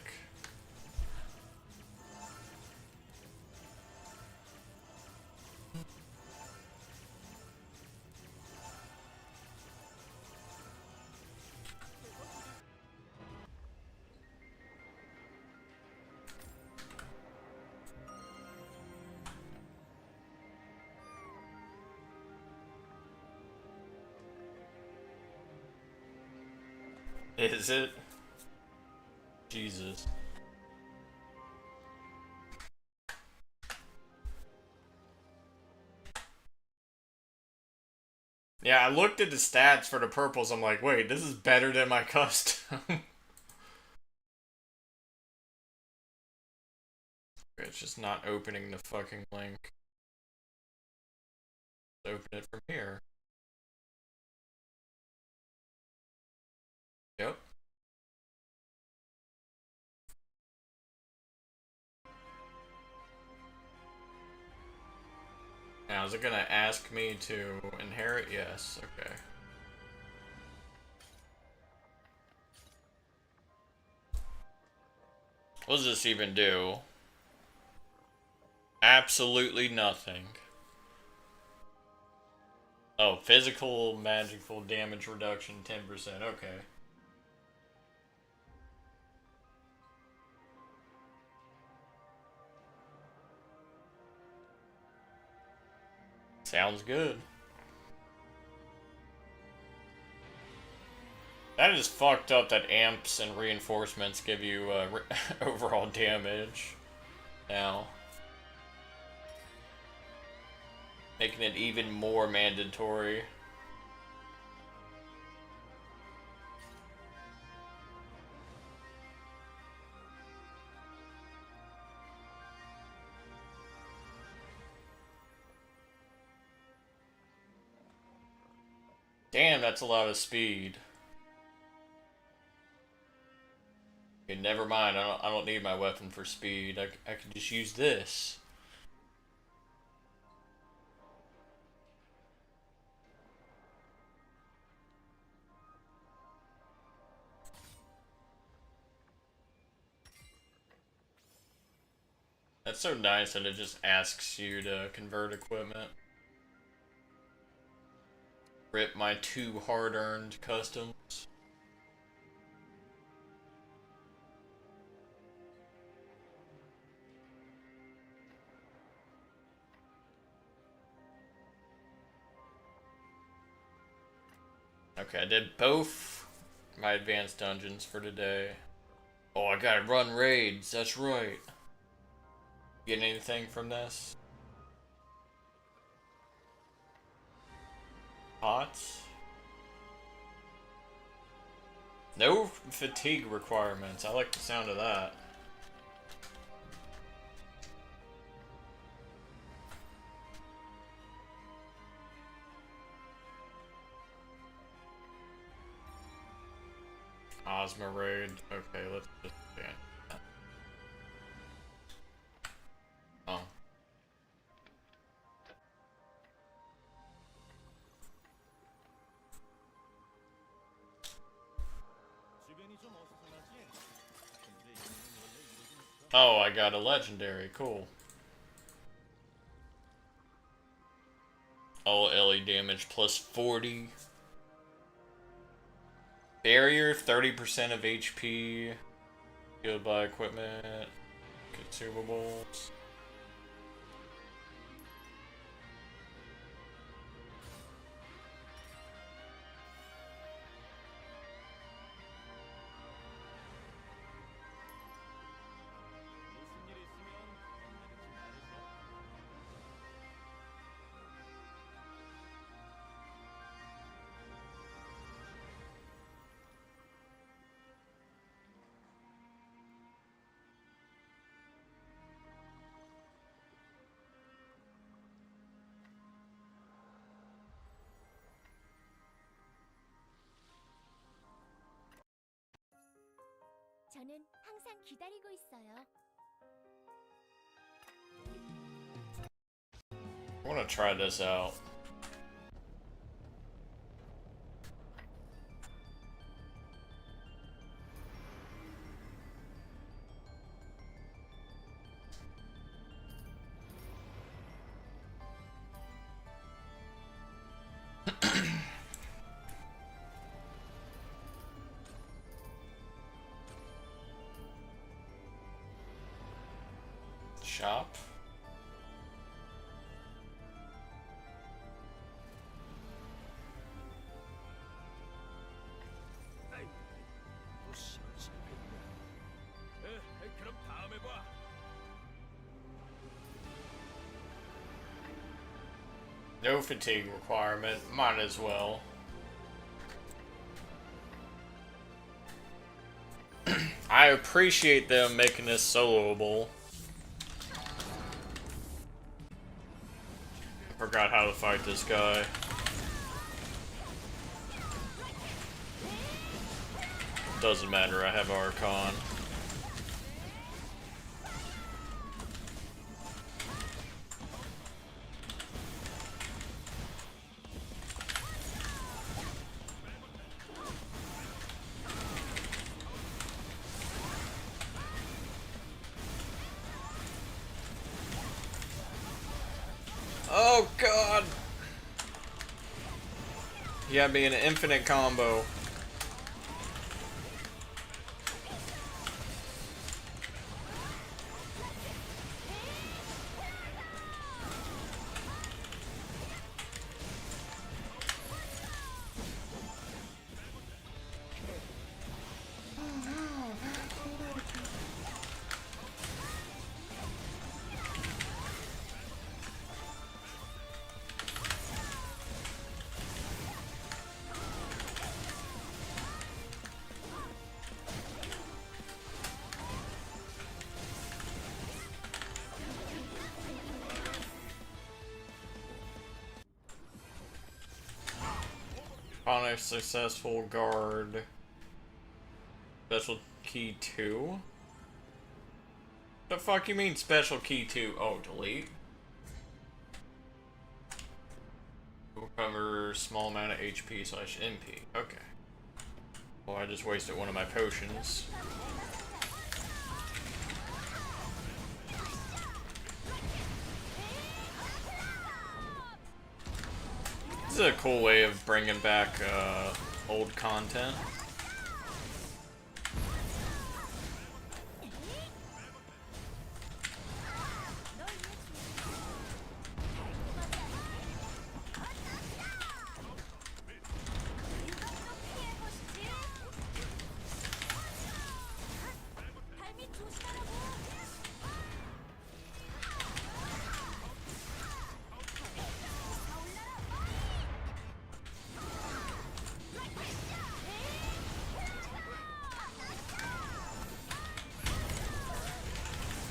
Is it? Jesus. Yeah, I looked at the stats for the purples. I'm like, wait, this is better than my custom. It's just not opening the fucking link. open it from here. Yep. Now, is it gonna ask me to inherit? Yes, okay. What does this even do? Absolutely nothing. Oh, physical, magical damage reduction, 10%, okay. Sounds good. That is fucked up that amps and reinforcements give you overall damage now. Making it even more mandatory. Damn, that's a lot of speed. Okay, never mind. I don't need my weapon for speed. I can just use this. That's so nice that it just asks you to convert equipment. Rip my 2 hard-earned customs. Okay, I did both my advanced dungeons for today. Oh, I gotta run raids, that's right. Get anything from this? Pots? No fatigue requirements. I like the sound of that. Ozma raid. Okay, let's just ban that. Oh. Oh, I got a legendary. Cool. All LE damage plus 40. Barrier, 30% of HP. Healed by equipment. Consumables. 저는 항상 기다리고 있어요. I want to try this out. Shop. 그럼 다음에 봐. No fatigue requirement. Might as well. I appreciate them making this soloable. Forgot how to fight this guy. Doesn't matter, I have Archon. Oh god! You gotta be an infinite combo. On a successful guard. Special key 2? The fuck you mean special key 2? Oh, delete. Recover small amount of HP slash MP. Okay. Well, I just wasted one of my potions. This is a cool way of bringing back old content.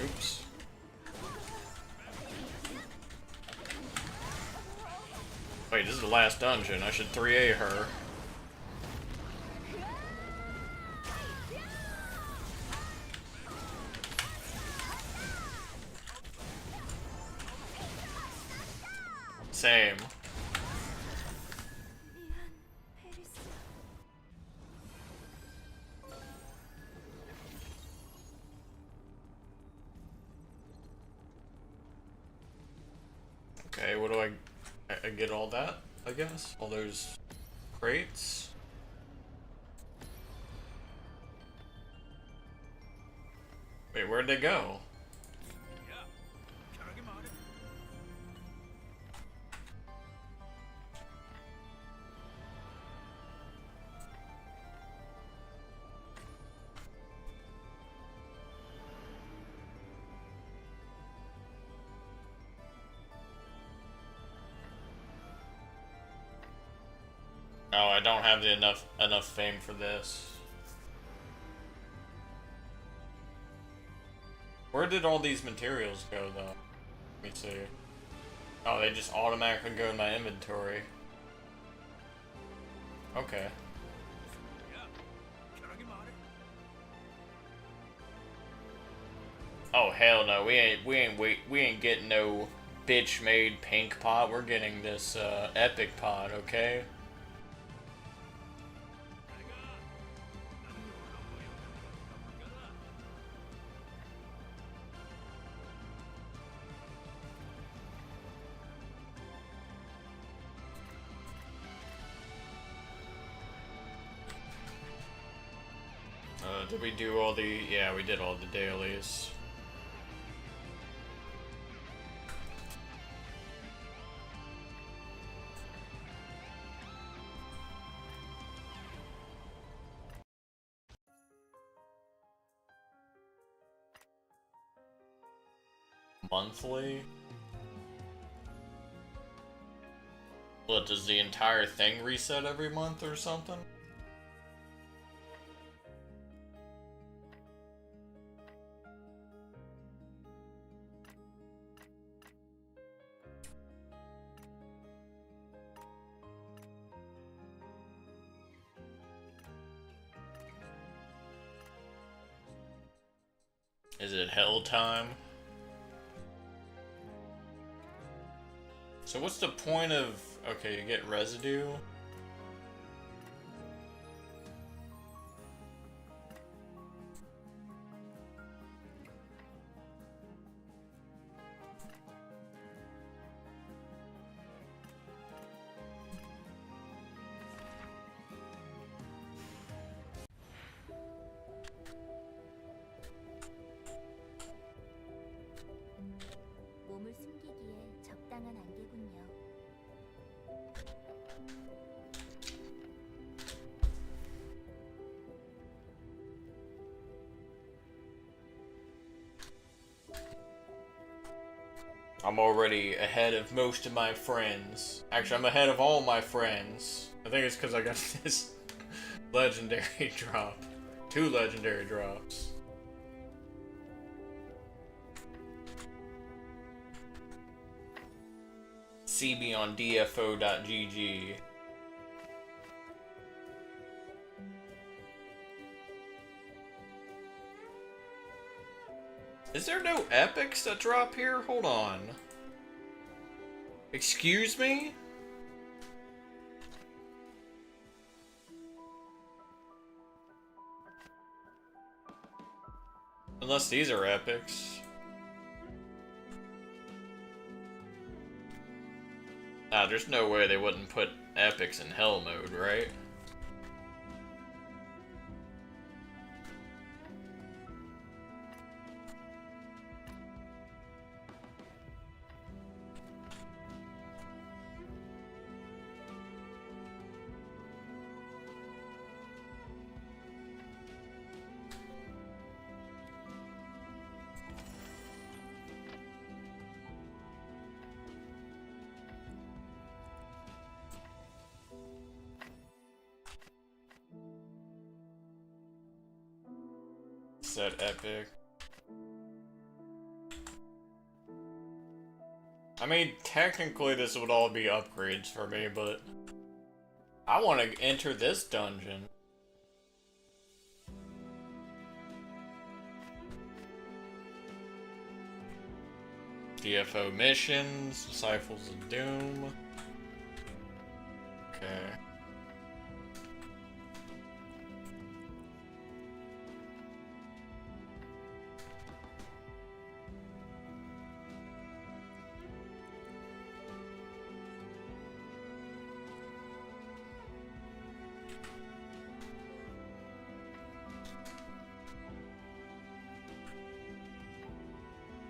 Oops. Wait, this is the last dungeon. I should 3A her. Same. Okay, what do I get all that, I guess? All those crates? Wait, where'd they go? Oh, I don't have the enough fame for this. Where did all these materials go, though? Let me see. Oh, they just automatically go in my inventory. Okay. Oh hell no, we ain't getting no bitch made pink pot. We're getting this epic pot, okay? Did we do all the... Yeah, we did all the dailies. Monthly? What, does the entire thing reset every month or something? hell time. So what's the point of... Okay, you get residue. 몸을 숨기기에 적당한 안개군요. I'm already ahead of most of my friends. Actually, I'm ahead of all my friends. I think it's because I got this legendary drop. 2 legendary drops. See me on dfo.gg. Is there no epics that drop here? Hold on. Excuse me? Unless these are epics. Nah, there's no way they wouldn't put epics in hell mode, right? Set epic. I mean, technically this would all be upgrades for me, but I want to enter this dungeon. DFO missions, Disciples of Doom. Okay.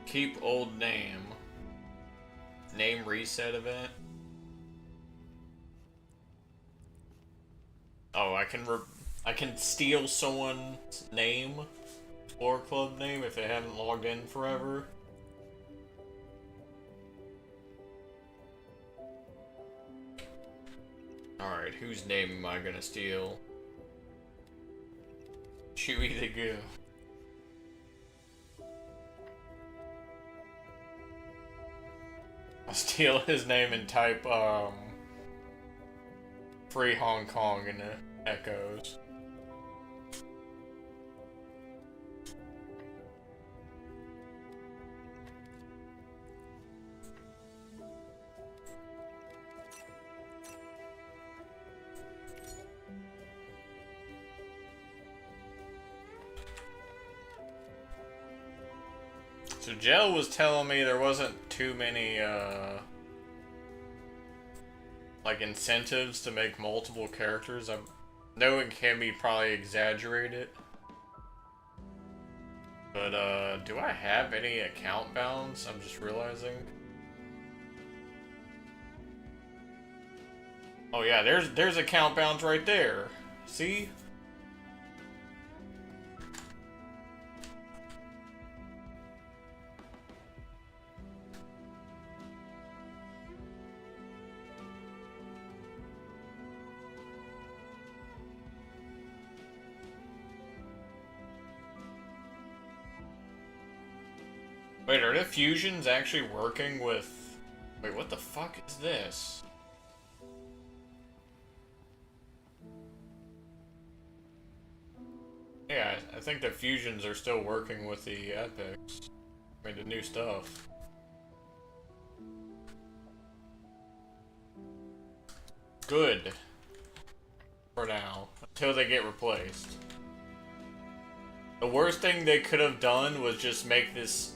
Keep old name. Name reset event. Oh, I can steal someone's name, Explore Club name, if they haven't logged in forever. Alright, whose name am I gonna steal? Chewy the Goo. I'll steal his name and type, Free Hong Kong in the echoes. So Jell was telling me there wasn't too many, like incentives to make multiple characters. I'm knowing can be probably exaggerated. But, do I have any account balance? I'm just realizing. Oh yeah, there's account balance right there. See? Wait, are the fusions actually working with... Wait, what the fuck is this? Yeah, I I think the fusions are still working with the epics. I mean, the new stuff. Good. For now. Until they get replaced. The worst thing they could have done was just make this...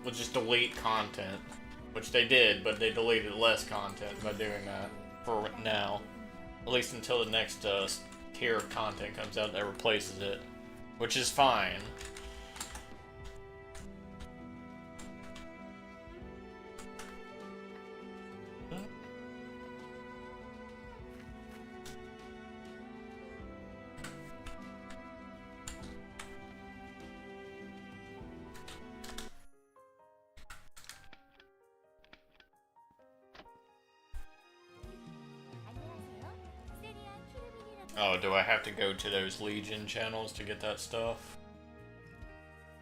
was just delete content. Which they did, but they deleted less content by doing that. For now. At least until the next tier of content comes out that replaces it. Which is fine. 안녕하세요. 세리아 키르빈이라고 Oh, do I have to go to those Legion channels to get that stuff?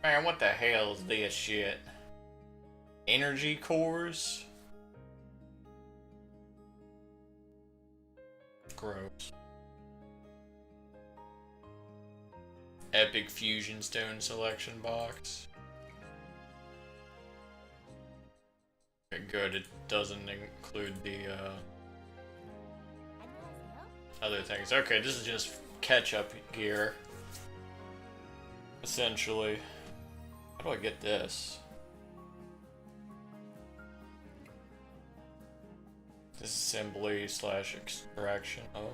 Man, what the hell is this shit? Energy cores? Gross. Epic Fusion Stone selection box. Okay, good. It doesn't include the 안녕하세요. other things. Okay, this is just catch-up gear. Essentially. How do I get this? Disassembly / extraction. Oh,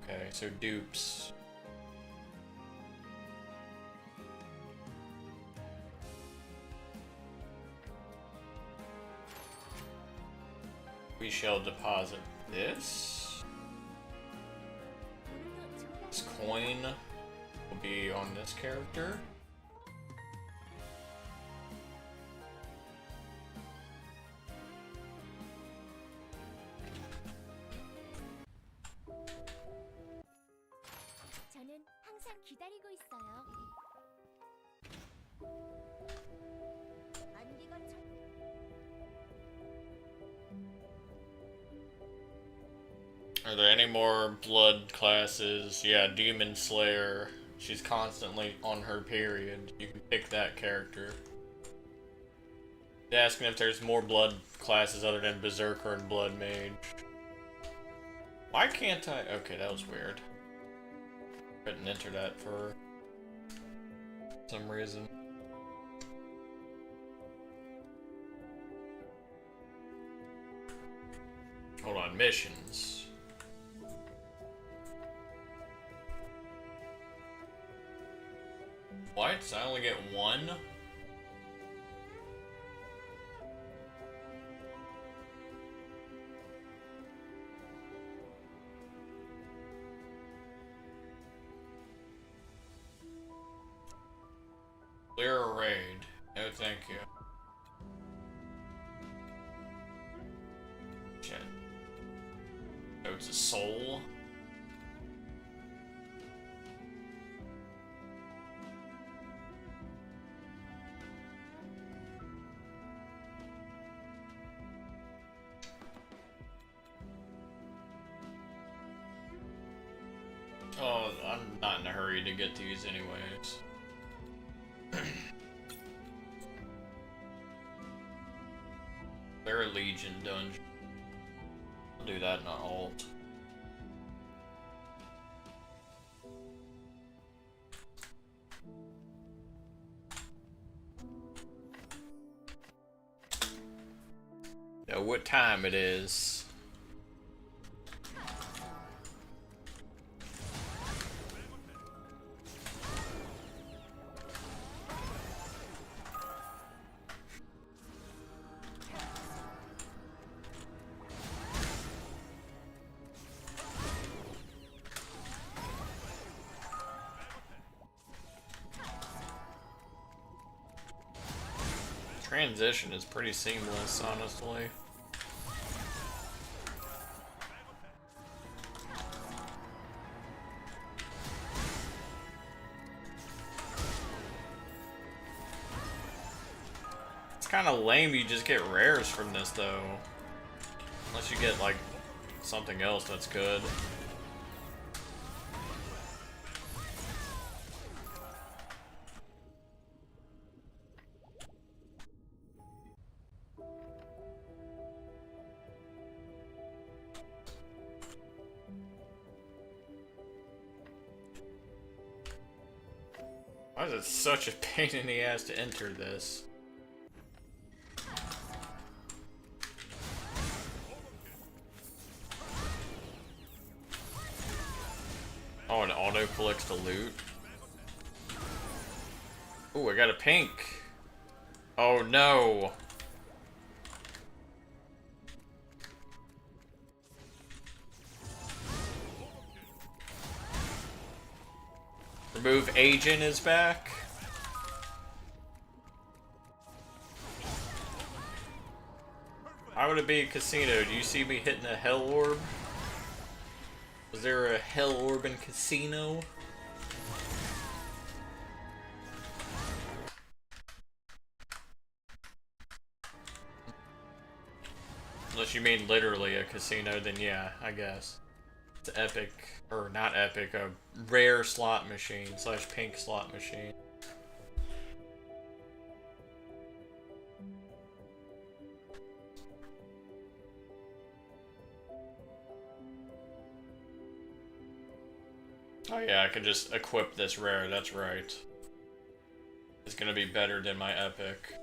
okay. So dupes. We shall deposit this. 오늘도 좋은 This coin will be on this character. 저는 항상 기다리고 있어요. 안개가 Are there any more blood classes? Yeah, Demon Slayer. She's constantly on her period. You can pick that character. They're asking if there's more blood classes other than Berserker and Blood Mage. Why can't I? Okay, that was weird. Couldn't enter that for some reason. Hold on, missions. What? So I only get one? Clear a raid. No, thank you. Shit. So it's a soul? Oh, I'm not in a hurry to get these anyways. They're a Legion dungeon. I'll do that in a alt. Know what time it is. Transition is pretty seamless, honestly. It's kind of lame you just get rares from this though. Unless you get like something else that's good. Why is it such a pain in the ass to enter this? Oh, it auto collects the loot. Ooh, I got a pink. Oh no. Remove agent is back. Why would it be a casino? Do you see me hitting a hell orb? Was there a hell orb in casino? Unless you mean literally a casino, then yeah, I guess. It's epic, or not epic, a rare slot machine / pink slot machine. Oh yeah, I can just equip this rare, that's right. It's gonna be better than my epic.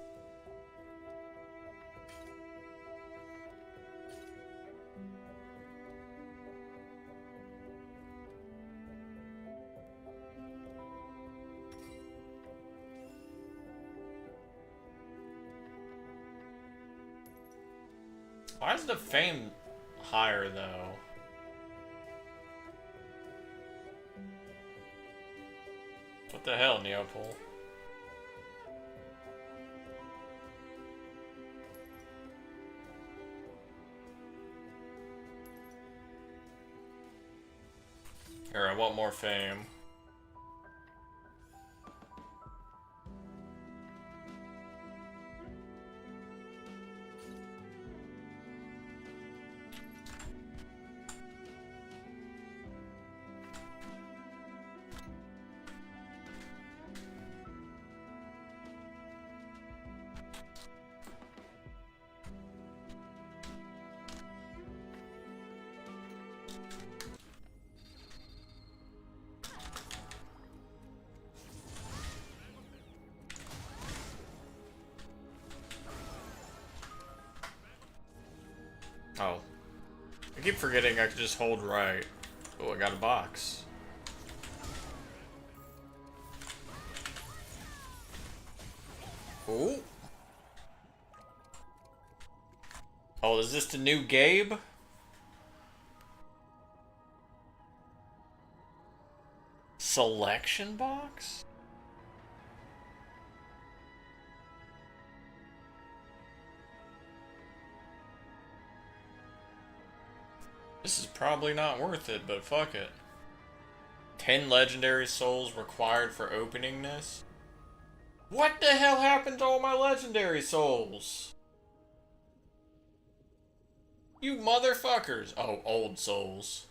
Why is the fame higher though? What the hell, Neopol? Here, I want more fame. Oh. I keep forgetting I could just hold right. Oh, I got a box. Ooh. Oh, is this the new Gabe? Selection box? This is probably not worth it, but fuck it. 10 legendary souls required for opening this? What the hell happened to all my legendary souls? You motherfuckers! Oh, old souls.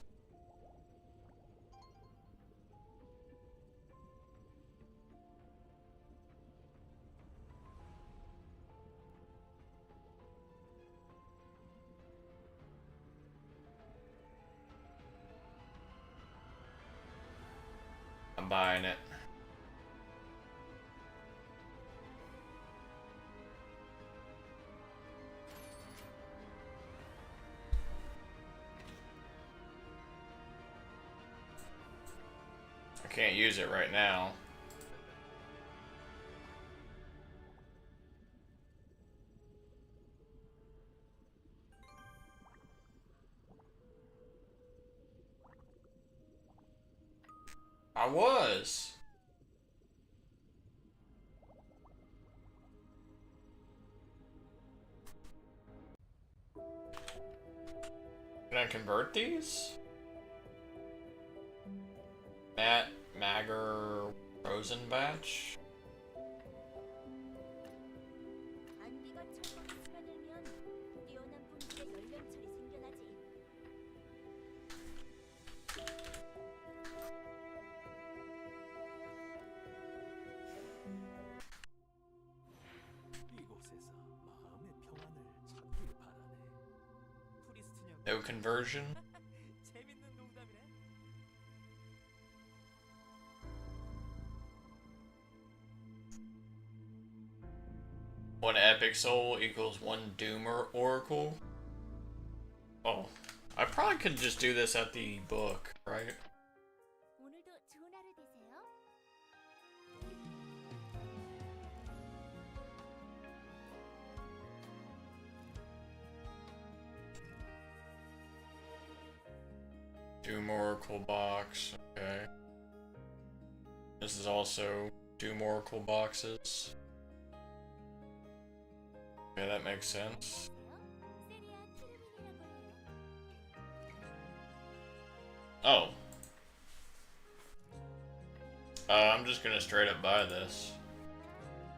I'm buying it. I can't use it right now. I was. Can I convert these? Matt Magger Rosenbatch? 안비가 철거가 스며들면 뛰어난 분들의 연령철이 생겨나지. 이곳에서 마음의 평안을 찾길 바라네. 프리스트녀. No conversion? 재밌는 농담이네. 1 epic soul equals 1 doomer oracle. Oh, I probably could just do this at the book, right? 오늘도 좋은 하루 되세요. Doom oracle box, okay. This is also Doom oracle boxes. Okay, that makes sense. 세리아 키르빈이라고 해요. Oh. I'm just gonna straight up buy this.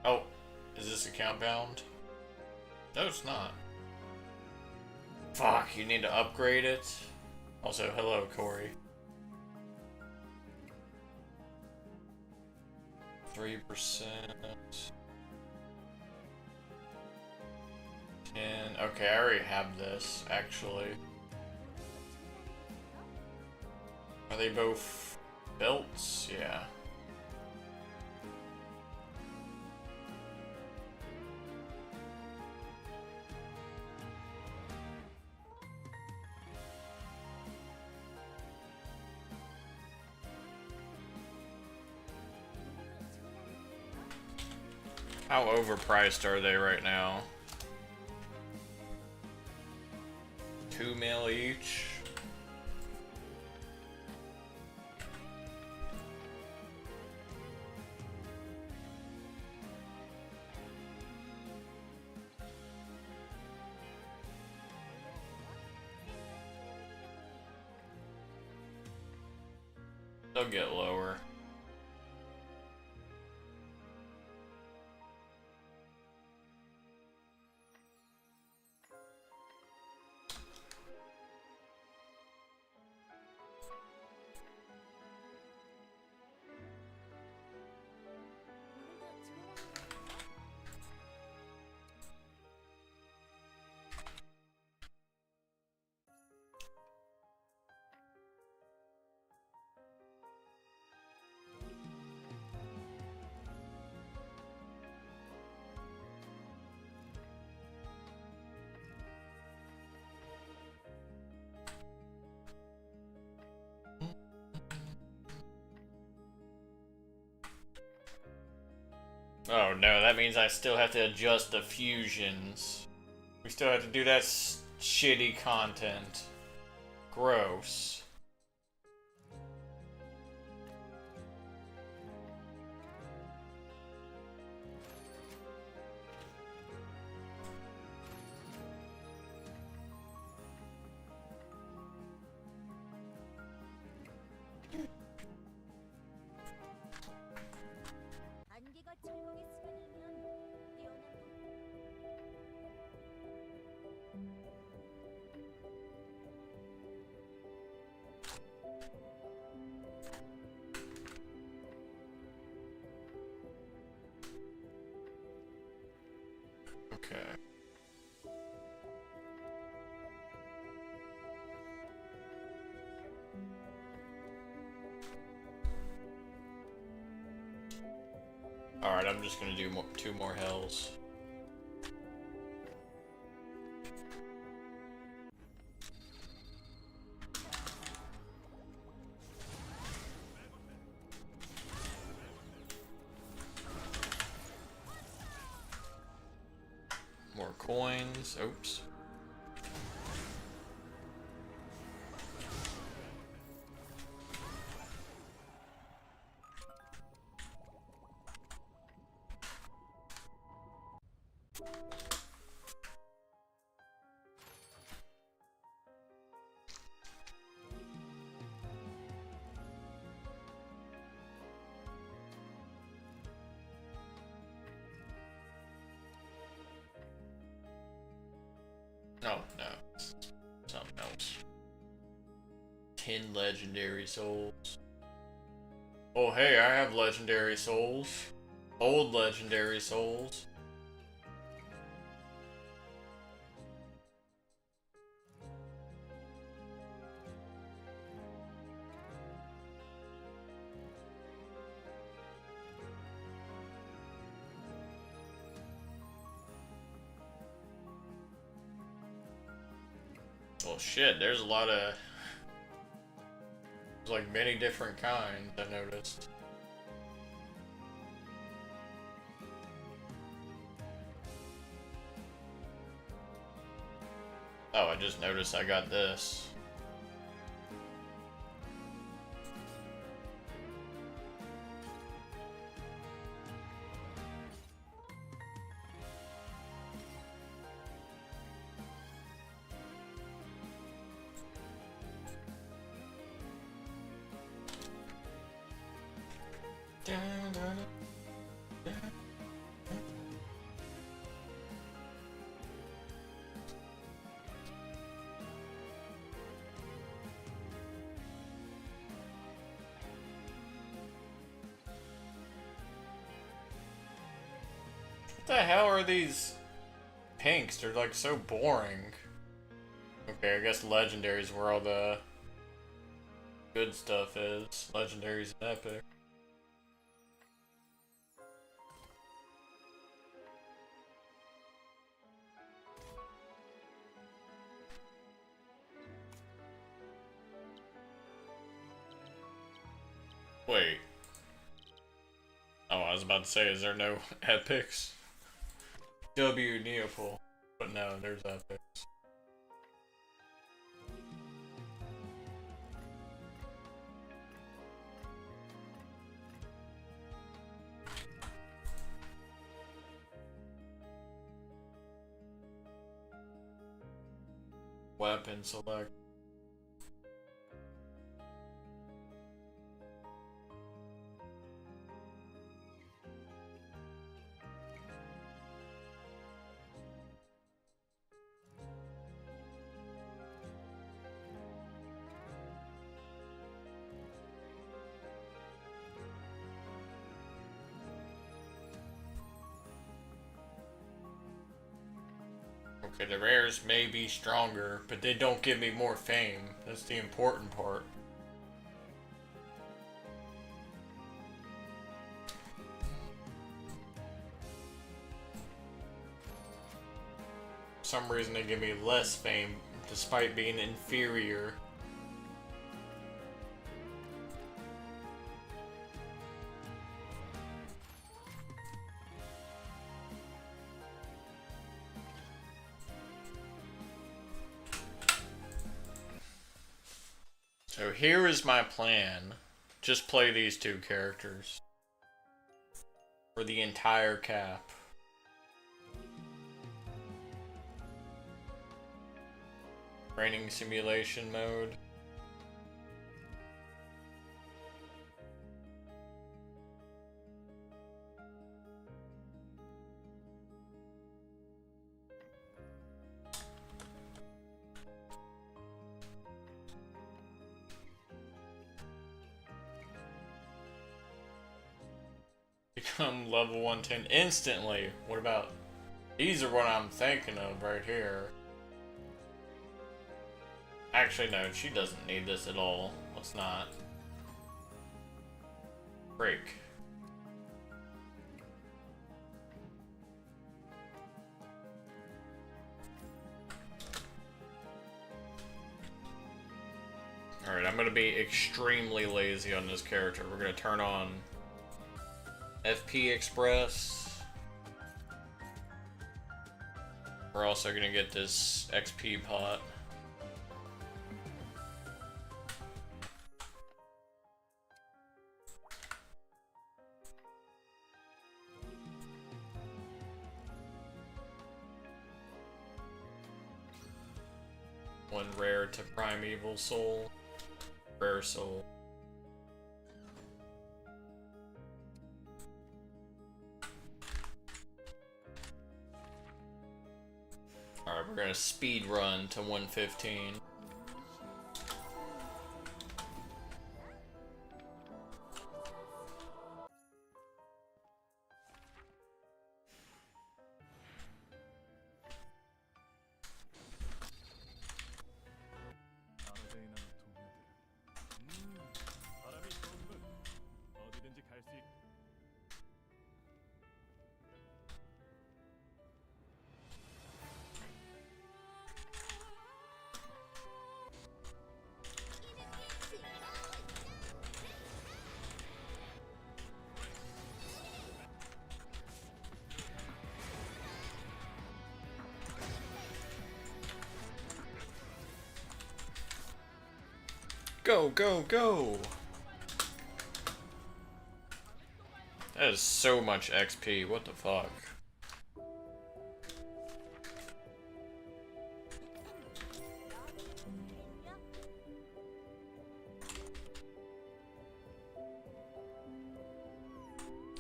Oh, is this account bound? No, it's not. Fuck, you need to upgrade it. Also, hello, Corey. 3%. 10. Okay, I already have this, actually. Are they both belts? Yeah. How overpriced are they right now? 2 mil each. They'll get lower. Oh no, that means I still have to adjust the fusions. We still have to do that shitty content. Gross. 안개가 철공에 스며들면 뛰어난 Okay. Alright, I'm just gonna do 2 more hells. More coins. Oops. No, no. Something else. 10 legendary souls. Oh, hey, I have legendary souls. Old legendary souls. Well, shit, there's a lot of... There's like many different kinds, I noticed. Oh, I just noticed I got this. What the hell are these pinks? They're like so boring. Okay, I guess legendaries where all the good stuff is. Legendaries and epic. Wait. Oh, I was about to say, is there no epics? W Neopol. But no, there's epics. Weapon select. Okay, the rares may be stronger, but they don't give me more fame. That's the important part. For some reason they give me less fame, despite being inferior. So here is my plan. Just play these two characters for the entire cap. Training simulation mode. Become level 110 instantly. What about... These are what I'm thinking of right here. Actually, no, she doesn't need this at all. Let's not. Break. Alright, I'm gonna be extremely lazy on this character. We're gonna turn on FP Express. We're also gonna get this XP pot. One rare to Primeval Soul. Rare Soul. Alright, we're gonna speed run to 115. 바람이 좋은군. 어디든지 갈 수 있. Go, go, go! That is so much XP, what the fuck?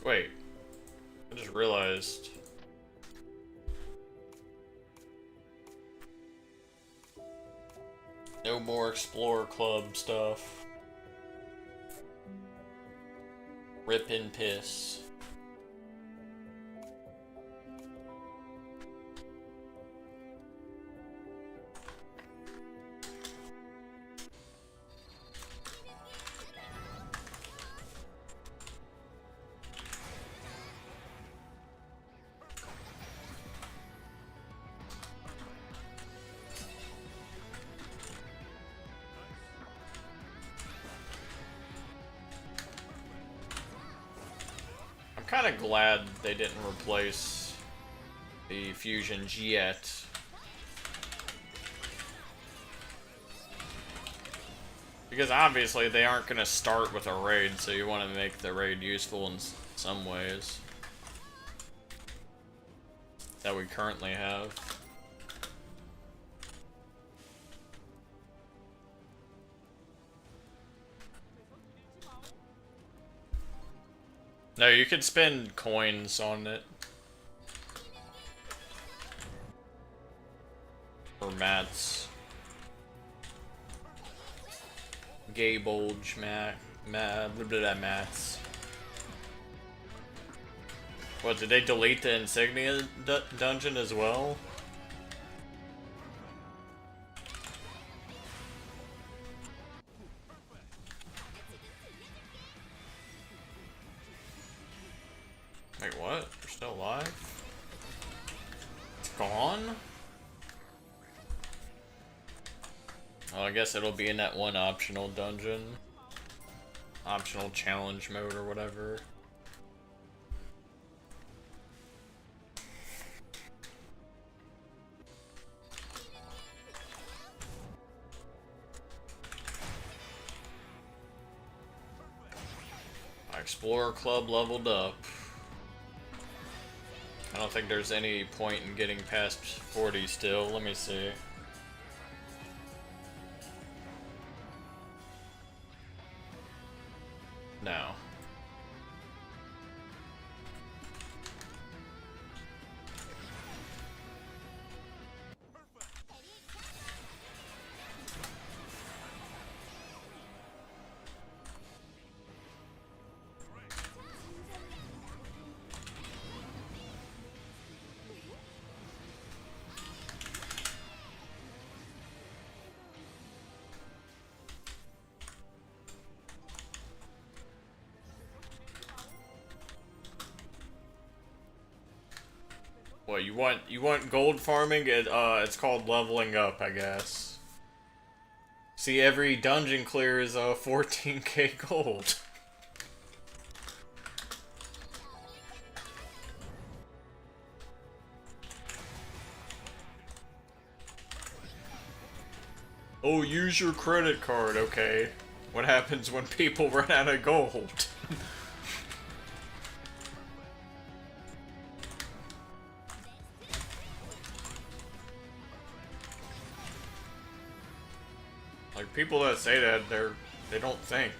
Wait, I just realized. No more Explorer Club stuff. Rip and piss. I'm kind of glad they didn't replace the fusions yet. Because obviously they aren't going to start with a raid, so you want to make the raid useful in some ways. That we currently have. No, you could spend coins on it. Or mats. Gay bulge mats. What, did they delete the insignia dungeon as well? Wait, what? They're still alive? It's gone? Well, I guess it'll be in that one optional dungeon. Optional challenge mode or whatever. My Explorer Club leveled up. I don't think there's any point in getting past 40 still. Let me see. No. What, you want gold farming? It's called leveling up, I guess. See, every dungeon clear is 14k gold. Oh, use your credit card, okay. What happens when people run out of gold? Like, people that say that, they don't think.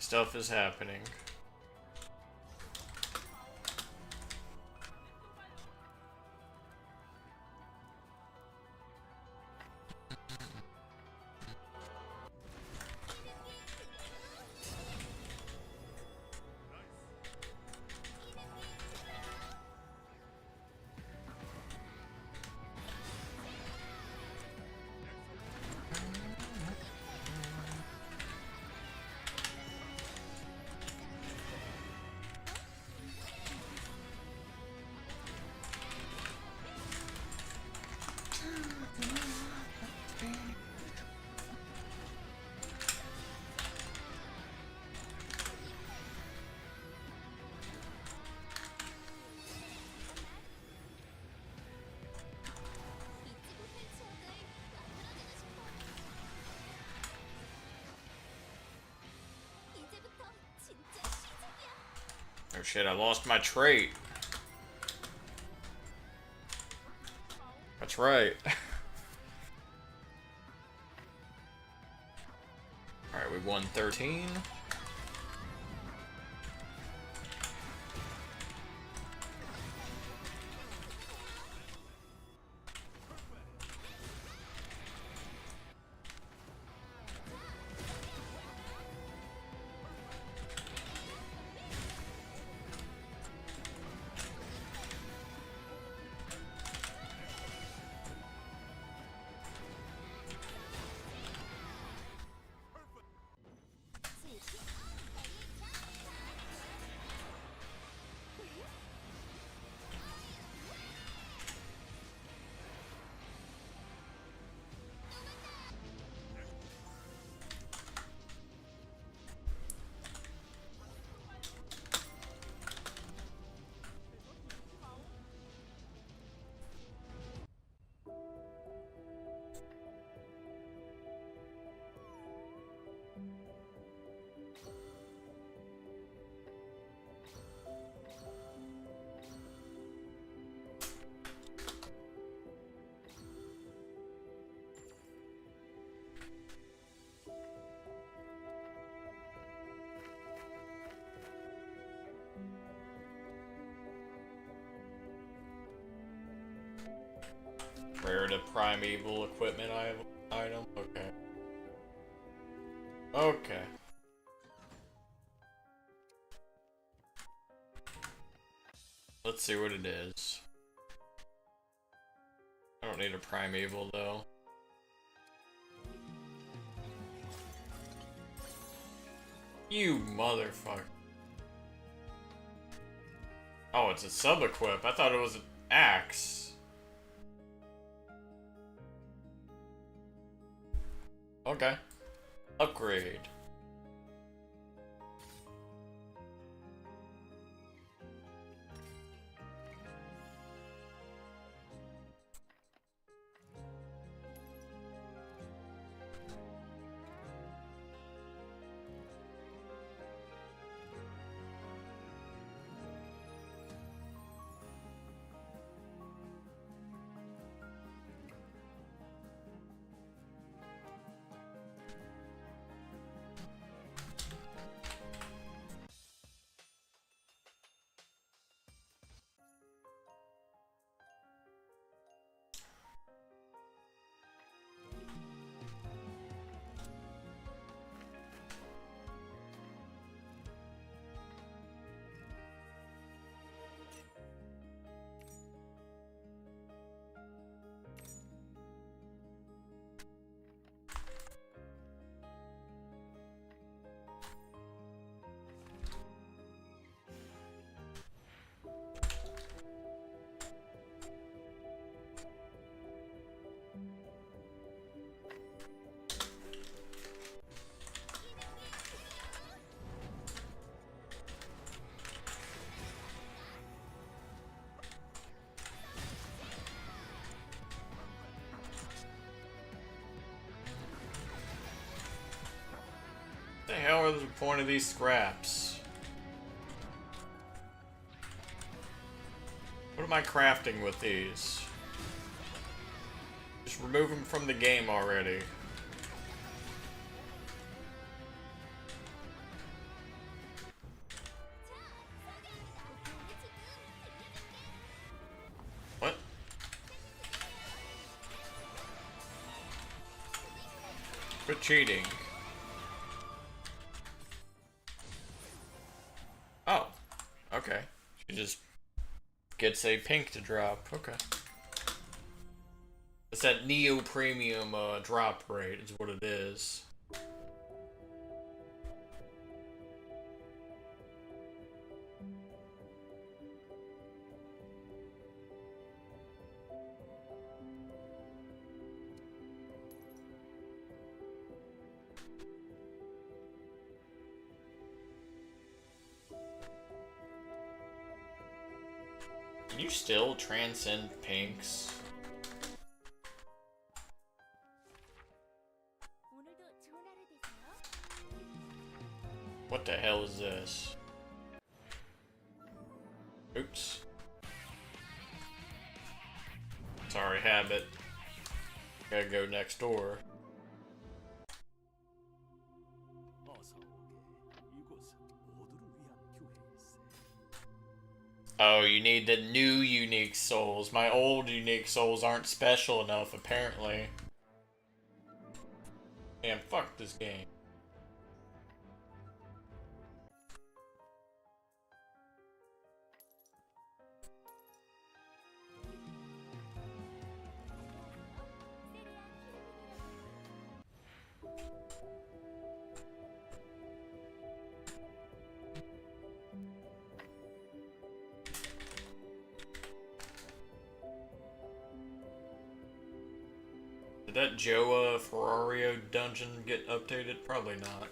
Stuff is happening. 이제부터 진짜 시작이야. Oh shit, I lost my trait. That's right. Alright, we won 13. Rare to primeval equipment item? Okay. Okay. Let's see what it is. I don't need a primeval though. You motherfucker. Oh, it's a sub-equip. I thought it was an axe. Okay. Upgrade. What the hell is the point of these scraps? What am I crafting with these? Just remove them from the game already. Quit cheating. Oh, okay. She just gets a pink to drop. Okay. It's that Neo Premium drop rate is what it is. Can you still transcend pinks? 오늘도 좋은 하루 되세요. What the hell is this? Oops. Sorry, habit. Gotta go next door. 어서 오게. 이곳은 모두를 위한 교회일세. Oh, you need the new unique souls. My old unique souls aren't special enough, apparently. Damn, fuck this game. Did that Joa Ferrario dungeon get updated? Probably not.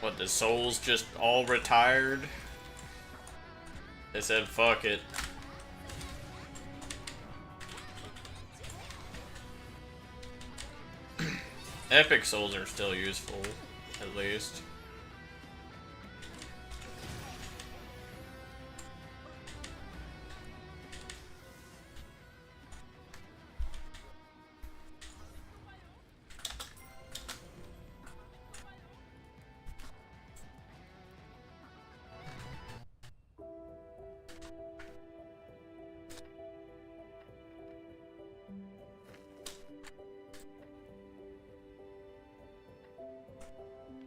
What, the souls just all retired? They said fuck it. Epic souls are still useful, at least.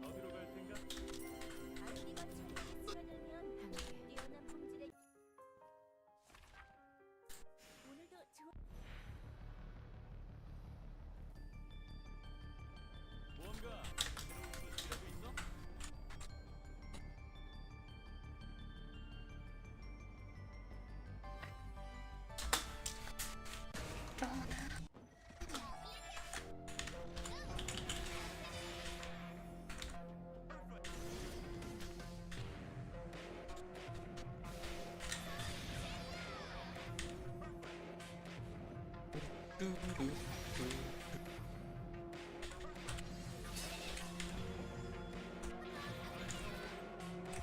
어디로 갈 텐가? 아이디가 천국에 스며들면 뛰어난 품질의 오늘도 좋은 뭔가 새로운 소식이라도 있어?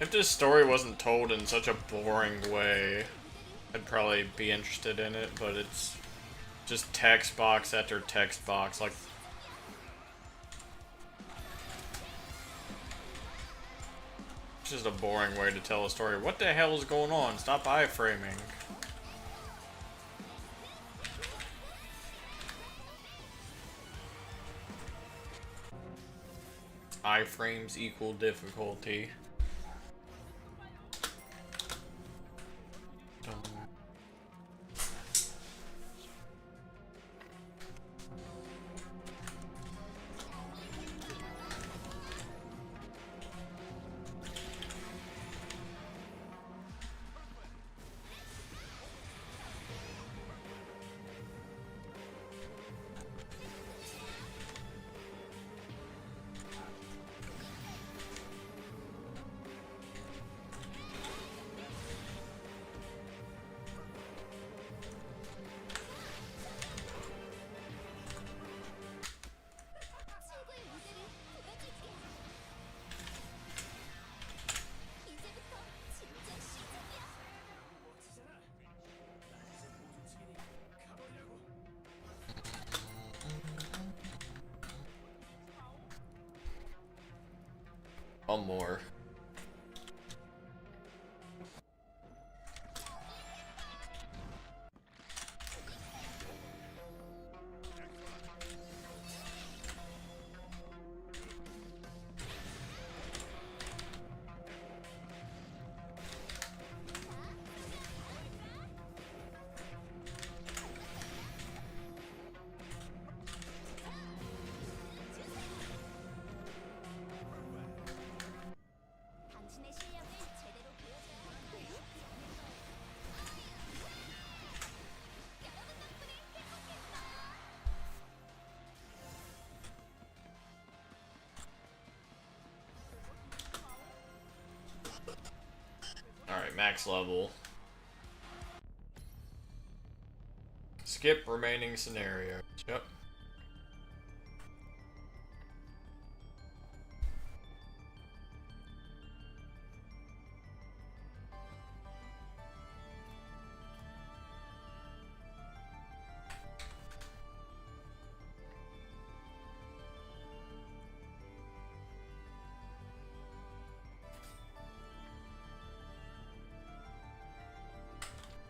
If this story wasn't told in such a boring way, I'd probably be interested in it, but it's just text box after text box, like... It's just a boring way to tell a story. What the hell is going on? Stop iframing. Iframes equal difficulty. One more. 당신의 실력을 제대로 보여줘야 하는데요. Alright, max level. Skip remaining scenarios. Yep.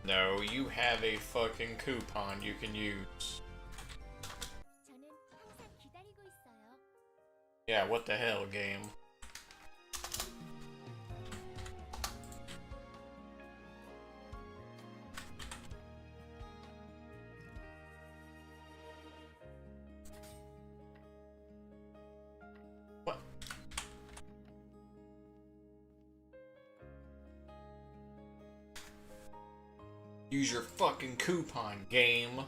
No, you have a fucking coupon you can use. 저는 항상 기다리고 있어요. Yeah, what the hell, game? What? Use your fucking coupon, game.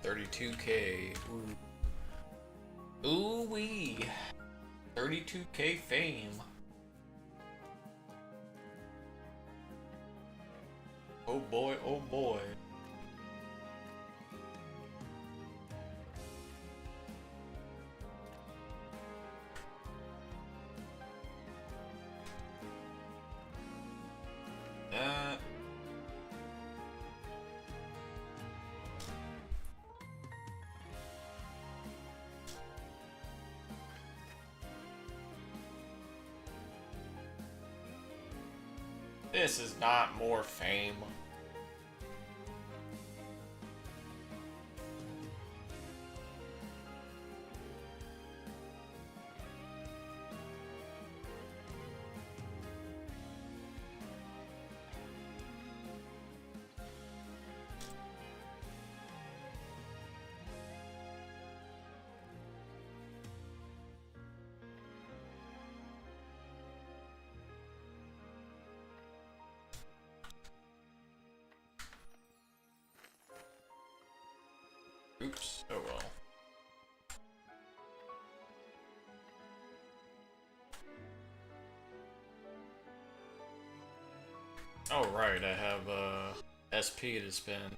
$32K. Ooh. Ooh wee. $32K fame. Oh boy, oh boy. This is not more fame. Oops, oh well. Oh right, I have SP to spend.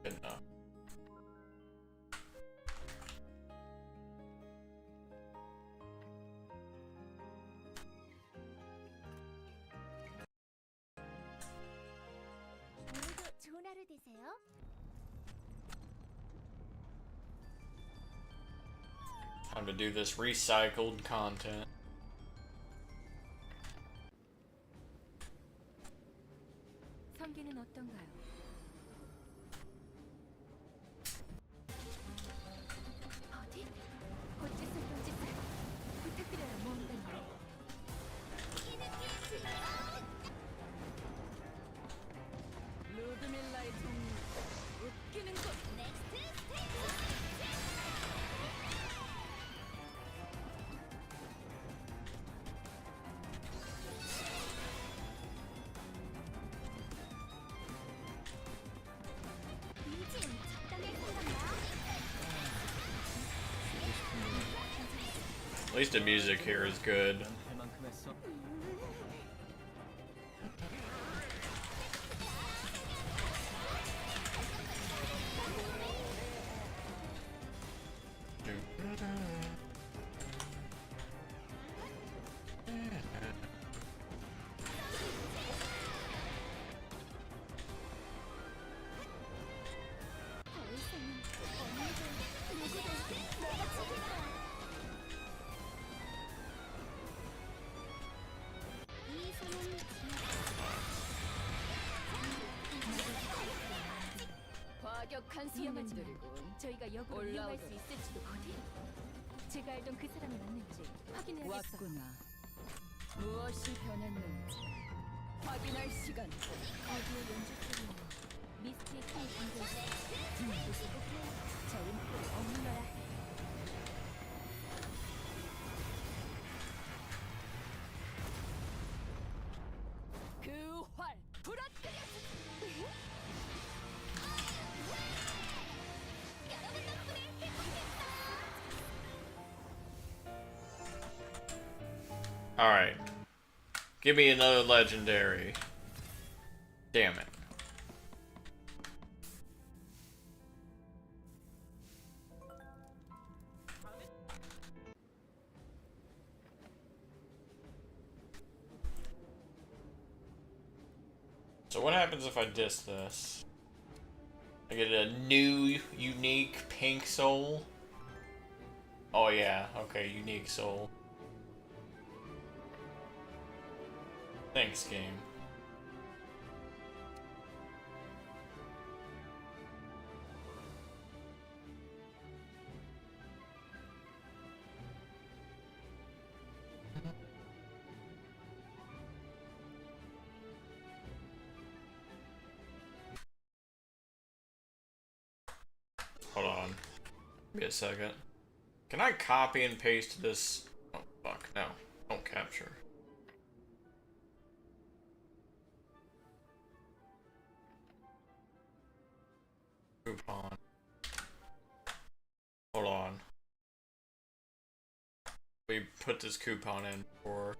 Good enough. 오늘도 좋은 하루 되세요. Time to do this recycled content. 성기는 어떤가요? 어디? 어째서 이런 짓을? 부탁드려요, 모험가님. 루드밀라의 종류 웃기는 것. At least the music here is good. 할 만큼 했어. 더 이상은 언니도 누구도 내가 지킨다. 이 손은 과격한 위험하지만 손님들이군. 저희가 역으로 이용할 수 올라오거라. 있을지도 어디? 제가 알던 그 사람이 맞는지 확인해야겠어. 왔구나. 무엇이 변했는지 확인할 시간. 어디에 연주 소리나 미스트의 힘이 담겨있어. 무수하게 저 인프를 억눌러야 해. 그 활 부러뜨려. Alright. Give me another legendary. Damn it. So what happens if I diss this? I get a new, unique pink soul? Oh yeah, okay, unique soul. Thanks, game. Hold on. Give me a second. Can I copy and paste this? Oh, fuck, no. Don't capture. Coupon. Hold on. We put this coupon in for.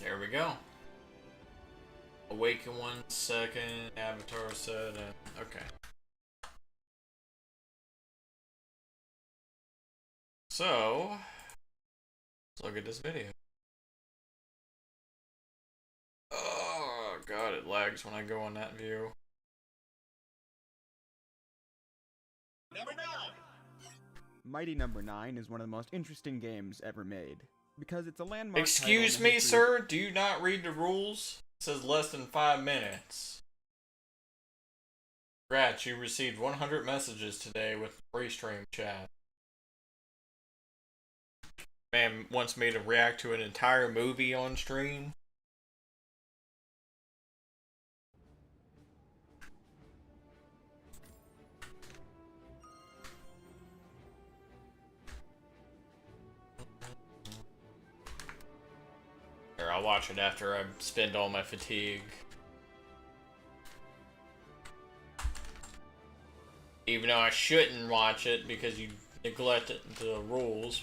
There we go. Awaken 1 second, avatar set, and okay. So, let's look at this video. Oh god, it lags when I go on that view. Mighty Number 9 is one of the most interesting games ever made, because it's a landmark Excuse title in me, the history of- sir? Do you not read the rules? It says less than 5 minutes. Congrats, you received 100 messages today with free stream chat. Man wants me to react to an entire movie on stream. Or I'll watch it after I spend all my fatigue. Even though I shouldn't watch it because you neglect the rules.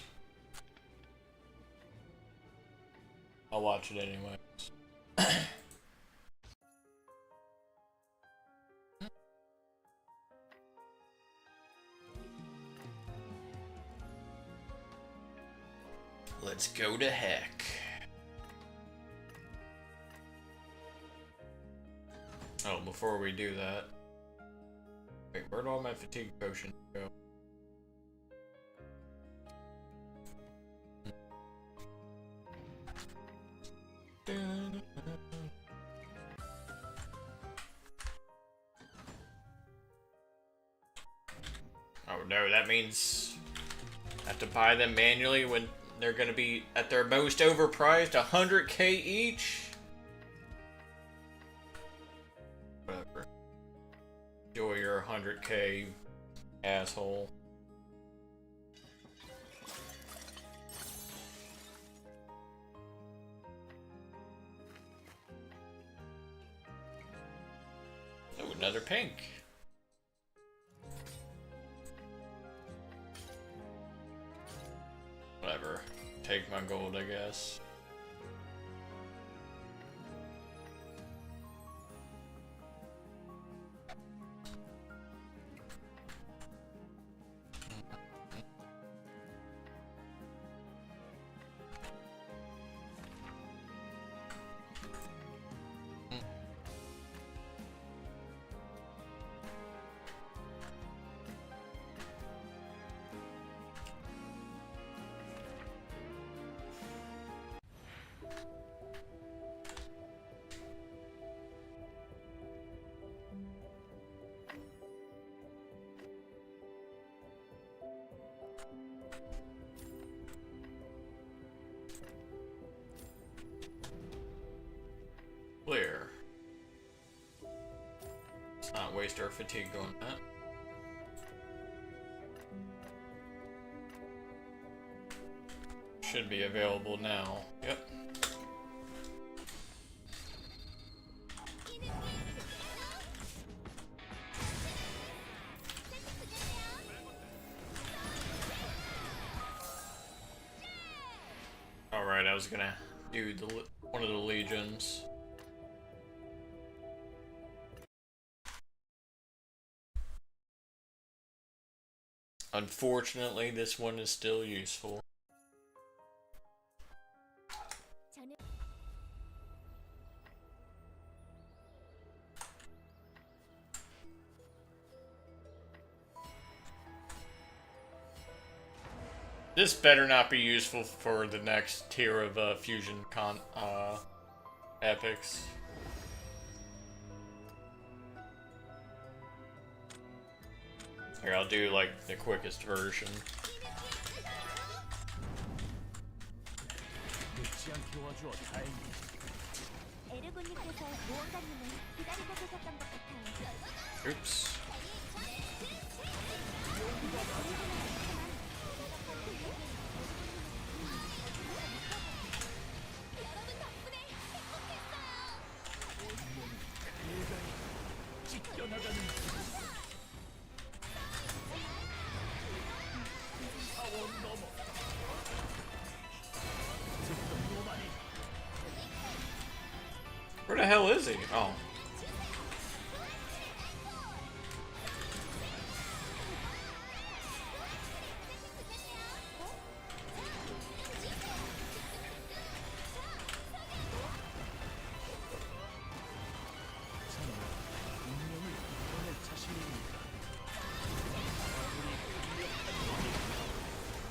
I'll watch it anyways. Let's go to heck. Oh, before we do that. Wait, where'd all my fatigue potions go? no, that means I have to buy them manually when they're gonna be at their most overpriced, 100K each? Whatever. Enjoy your 100K, asshole. Oh, another pink. Whatever. Take my gold, I guess. Clear. Let's not waste our fatigue on that. Should be available now. Yep. Alright, I was gonna do one of the legions. Unfortunately, this one is still useful. 저는 This better not be useful for the next tier of fusion epics. Here, I'll do like the quickest version. 늦지 않게 와주어 다행이야. 에르곤님께서 무언가님을 기다리고 계셨던 것 같아요. Oops. Where the hell is he? Oh.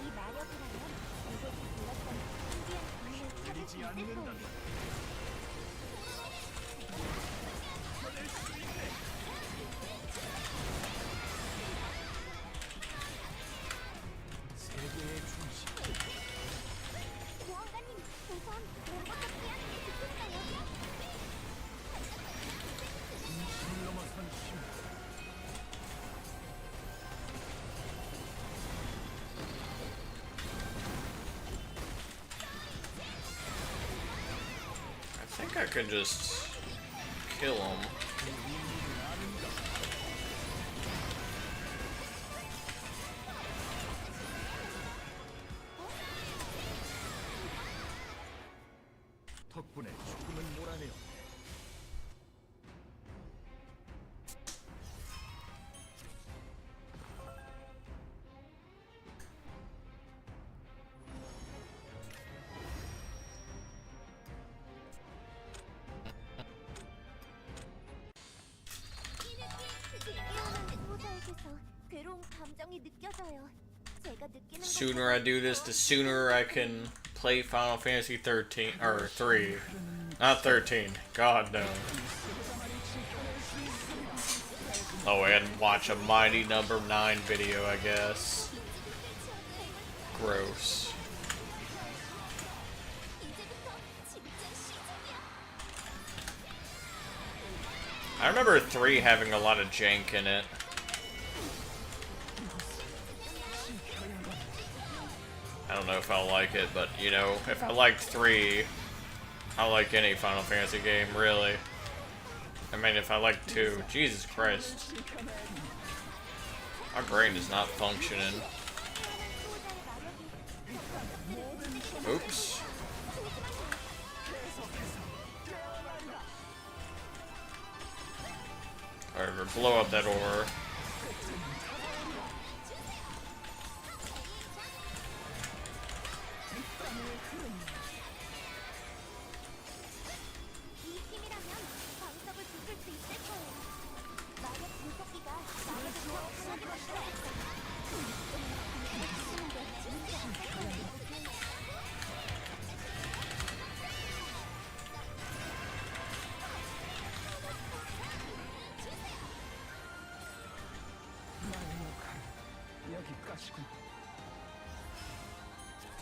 이 마력이라면 이곳이 불렀던 신비한 기운을 찾을 수 있을 거예요. 세계의 중심. 무언가님, 우선 뭔가가 피하는 게 좋겠어요. 중심을 넘어선 힘. I think I could just kill him. 덕분에 죽음은 몰아내어. 소설에서 괴로운 감정이 느껴져요. 제가 느끼는 The sooner I do this, the sooner I can play Final Fantasy 13 or 3. Not 13. God no. Oh, and watch a Mighty Number 9 video, I guess. Gross. I remember 3 having a lot of jank in it. I don't know if I'll like it, but, you know, if I liked 3, I'll like any Final Fantasy game, really. I mean, if I like 2, Jesus Christ. My brain is not functioning. Oops. Alright, blow up that ore.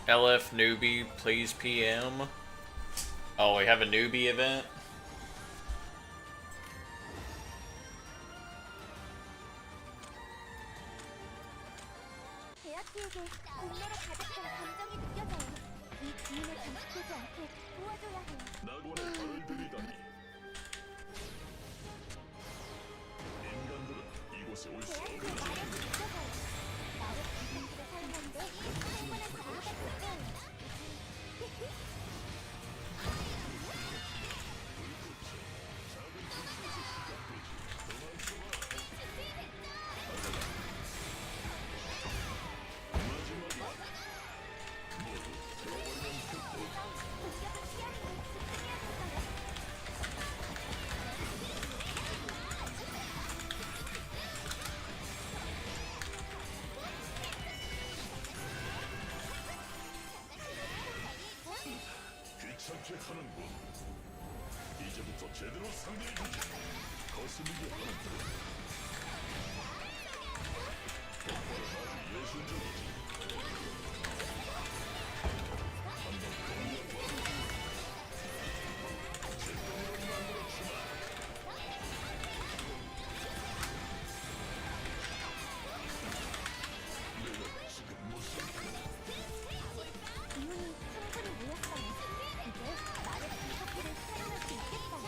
LF newbie, please PM. Oh, we have a newbie event? 대학교에게 공로로 가득한 감정이 느껴져요. 이 기운에 잠식되지 않게 도와줘야 해요. 낙원에 발을 들이다니. 인간들은 이곳에 올 수 대학교 없는 마력이 느껴져요. 마력 기술기를 사용하는데 충분한 자료가 필요해요. 귀찮게 하는군. 이제부터 제대로 상대해주지. 거슬리게 하는 군. 아주 예술적이지. 기운이 충분히 모였어요. 이제 마력 기술기를 사용할 수 있겠어요.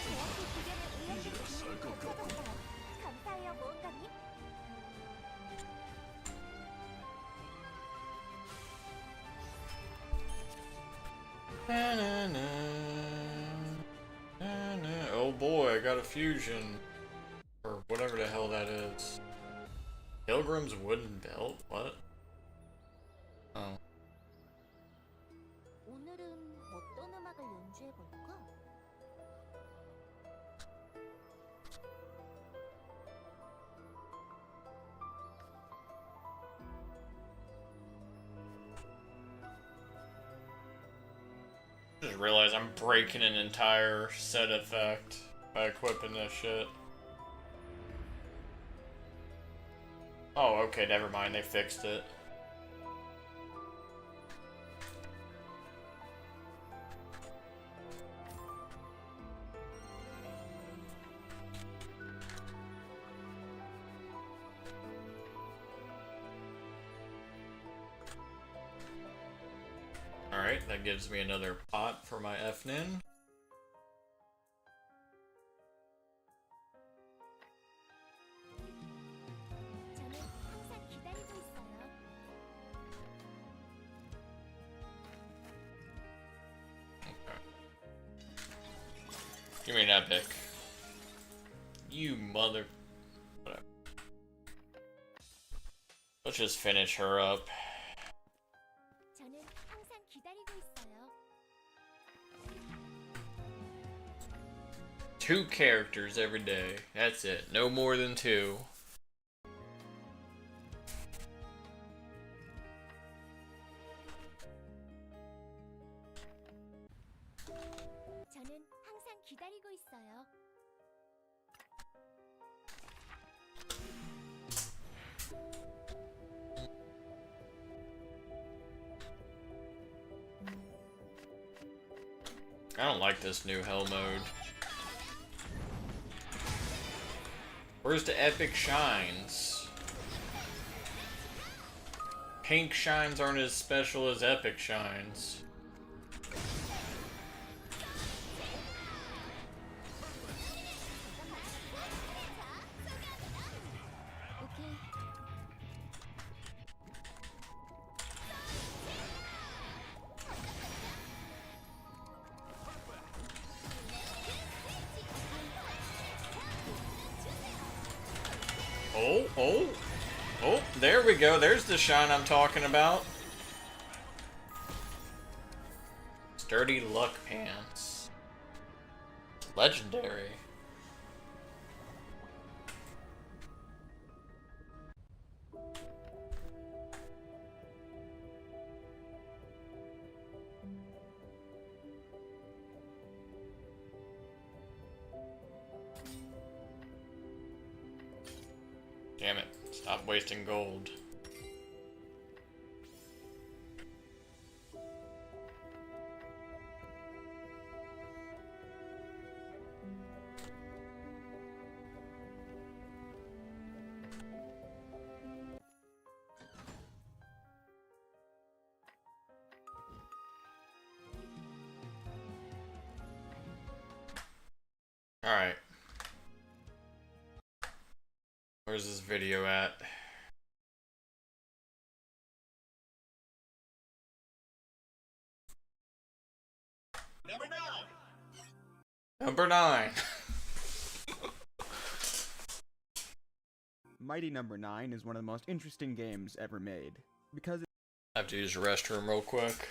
대학교 주변의 오염된 기운이 거쳐졌어요. 감사해요, 모험가님. Oh boy, I got a fusion. Or whatever the hell that is. Pilgrim's Wooden Belt? What? Oh. 오늘은 어떤 음악을 연주해볼까? Just realized I'm breaking an entire set effect by equipping this shit. Oh, okay, never mind, they fixed it. Alright, that gives me another pot for my FNIN. 저는 항상 기다리고 있어요. Give me an epic. You mother... Whatever. Let's just finish her up. 저는 항상 기다리고 있어요. 2 characters every day. That's it. No more than 2. 저는 나는 항상 기다리고 있어요. I don't like this new hell mode. Where's the epic shines? Pink shines aren't as special as epic shines. 오케이. Oh, oh, oh, there we go. There's the shine I'm talking about. Sturdy luck pants. Legendary. Damn it. Stop wasting gold. Alright. Where's this video at? Number 9. Mighty Number 9 is one of the most interesting games ever made, because I have to use the restroom real quick.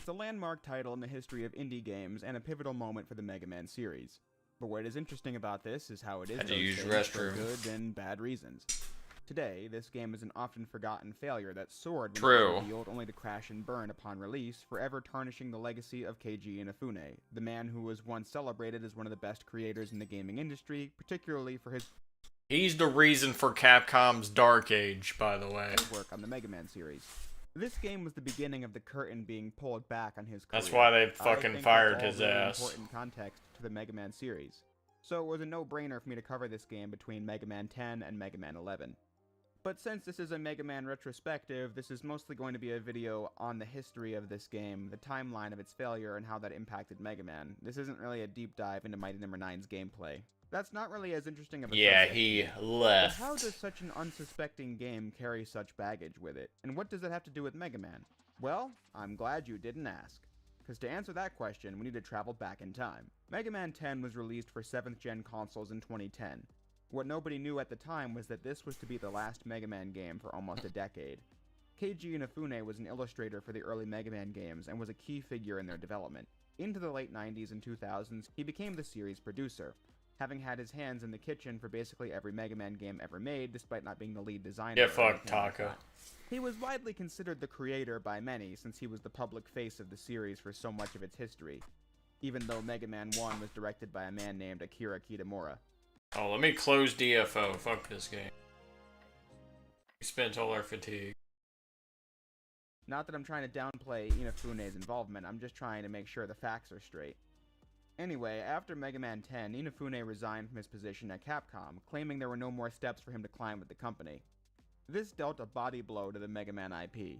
It's a landmark title in the history of indie games and a pivotal moment for the Mega Man series. But what is interesting about this is how it is Had to those use things for restroom. good and bad reasons. Today, this game is an often forgotten failure that soared when it True. was revealed only to crash and burn upon release, forever tarnishing the legacy of Keiji Inafune, the man who was once celebrated as one of the best creators in the gaming industry, particularly for his He's the reason for Capcom's Dark Age, by the way. work on the Mega Man series. This game was the beginning of the curtain being pulled back on his career. That's why they I fucking think fired that's his all really ass. Important context to the Mega Man series. So it was a no-brainer for me to cover this game between Mega Man 10 and Mega Man 11. But since this is a Mega Man retrospective, this is mostly going to be a video on the history of this game, the timeline of its failure, and how that impacted Mega Man. This isn't really a deep dive into Mighty Number 9's gameplay. That's not really as interesting of a Yeah, subject. he But left. how does such an unsuspecting game carry such baggage with it? And what does it have to do with Mega Man? Well, I'm glad you didn't ask. Because to answer that question, we need to travel back in time. Mega Man 10 was released for 7th gen consoles in 2010. What nobody knew at the time was that this was to be the last Mega Man game for almost a decade. Keiji Inafune was an illustrator for the early Mega Man games and was a key figure in their development. Into the late 90s and 2000s, he became the series producer, having had his hands in the kitchen for basically every Mega Man game ever made, despite not being the lead designer. Yeah, or fuck anything like Taka. that. He was widely considered the creator by many, since he was the public face of the series for so much of its history, even though Mega Man 1 was directed by a man named Akira Kitamura. Oh, let me close DFO. Fuck this game. We spent all our fatigue. Not that I'm trying to downplay Inafune's involvement, I'm just trying to make sure the facts are straight. Anyway, after Mega Man 10, Inafune resigned from his position at Capcom, claiming there were no more steps for him to climb with the company. This dealt a body blow to the Mega Man IP.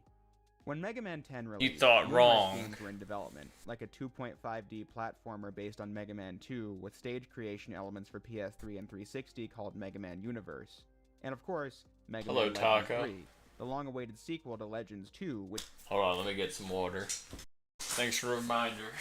When Mega Man 10 released, thought numerous wrong. games were in development, like a 2.5D platformer based on Mega Man 2 with stage creation elements for PS3 and 360 called Mega Man Universe. And of course, Mega Hello, Man Legends Taka. 3, the long-awaited sequel to Legends 2, which Hold on, let me get some water. Thanks for the reminder.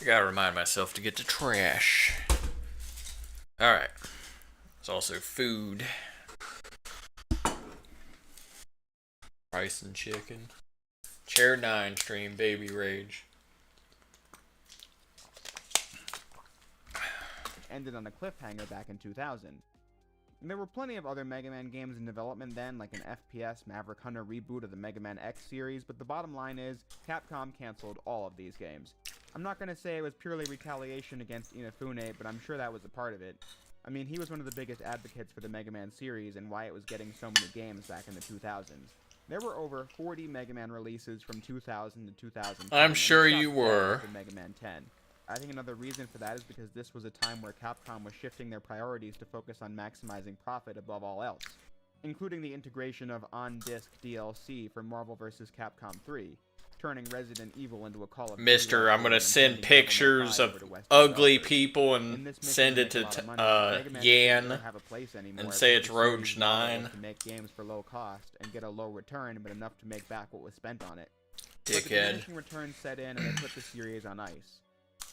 I gotta remind myself to get the trash. Alright. There's also food. Rice and chicken. Chair 9 stream, Baby Rage. ended on a cliffhanger back in 2000. And there were plenty of other Mega Man games in development then, like an FPS Maverick Hunter reboot of the Mega Man X series, but the bottom line is, Capcom canceled all of these games. I'm not going to say it was purely retaliation against Inafune, but I'm sure that was a part of it. I mean, he was one of the biggest advocates for the Mega Man series and why it was getting so many games back in the 2000s. There were over 40 Mega Man releases from 2000 to 2010. I'm sure and you stopped were. after Mega Man 10. I think another reason for that is because this was a time where Capcom was shifting their priorities to focus on maximizing profit above all else, including the integration of on-disc DLC for Marvel vs. Capcom 3, turning Resident Evil into a Call of Duty Mister, I'm gonna and send handing Shovel Knight pictures 5 of over to Western ugly developers. people In and this mission send to it make a to lot of money, Mega Man didn't Yan really have a place anymore and say because it's the Roach series' model 9. was to make games for low cost and get a low return, but enough to make back what was spent on it. But the Dickhead. diminishing returns set in and they put the series on ice.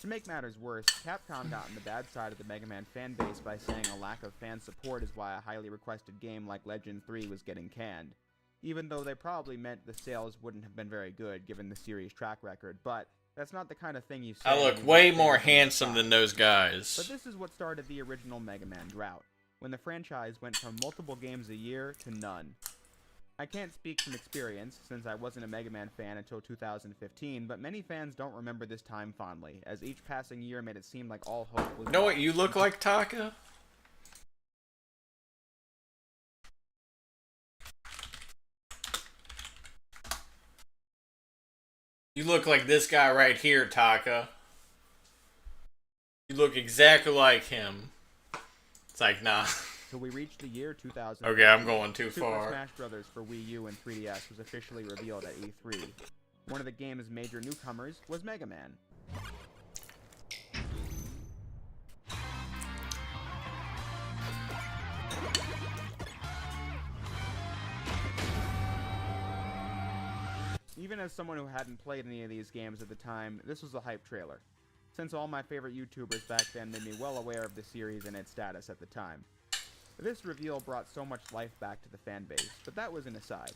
To make matters worse, Capcom got on the bad side of the Mega Man fanbase by saying a lack of fan support is why a highly requested game like Legend 3 was getting canned. Even though they probably meant the sales wouldn't have been very good given the series' track record, but that's not the kind of thing you say. I when look you way make more things on your handsome side. than those But guys. this is what started the original Mega Man drought, when the franchise went from multiple games a year to none. I can't speak from experience, since I wasn't a Mega Man fan until 2015, but many fans don't remember this time fondly, as each passing year made it seem like all hope was You know what lost. you look like, Taka? You look like this guy right here, Taka. You look exactly like him. It's like, nah. So we reached the year 2000. Okay, I'm going too Super far. Smash Bros. For Wii U and 3DS was officially revealed at E3. One of the game's major newcomers was Mega Man. Even as someone who hadn't played any of these games at the time, this was a hype trailer, since all my favorite YouTubers back then made me well aware of the series and its status at the time. This reveal brought so much life back to the fanbase, but that was an aside.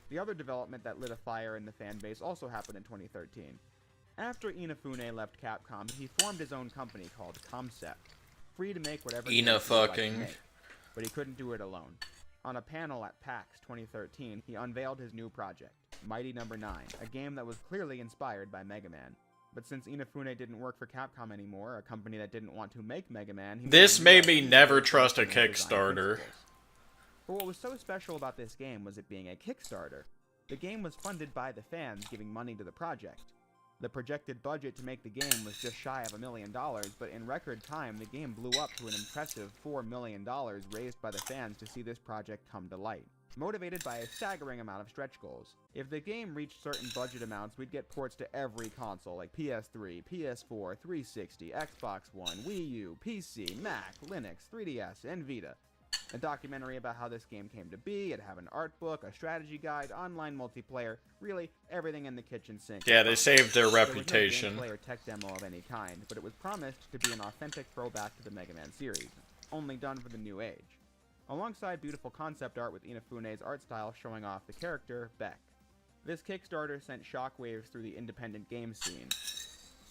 The other development that lit a fire in the fanbase also happened in 2013. After Inafune left Capcom, he formed his own company called Concept, free to make whatever games he would like to Ina-fucking. make, but he couldn't do it alone. On a panel at PAX 2013, he unveiled his new project, Mighty No. 9, a game that was clearly inspired by Mega Man. But since Inafune didn't work for Capcom anymore, a company that didn't want to make Mega Man, he This made made me new never ideas trust a based on design Kickstarter. principles. But what was so special about this game was it being a Kickstarter. The game was funded by the fans giving money to the project. The projected budget to make the game was just shy of $1 million, but in record time, the game blew up to an impressive $4 million raised by the fans to see this project come to light, motivated by a staggering amount of stretch goals. If the game reached certain budget amounts, we'd get ports to every console, like PS3, PS4, 360, Xbox One, Wii U, PC, Mac, Linux, 3DS, and Vita. A documentary about how this game came to be, it'd have an art book, a strategy guide, online multiplayer, really everything in the kitchen sink. Yeah, they saved their There was reputation. no gameplay or tech demo of any kind, but it was promised to be an authentic throwback to the Mega Man series, only done for the new age. Alongside beautiful concept art with Inafune's art style showing off the character, Beck. This Kickstarter sent shockwaves through the independent game scene.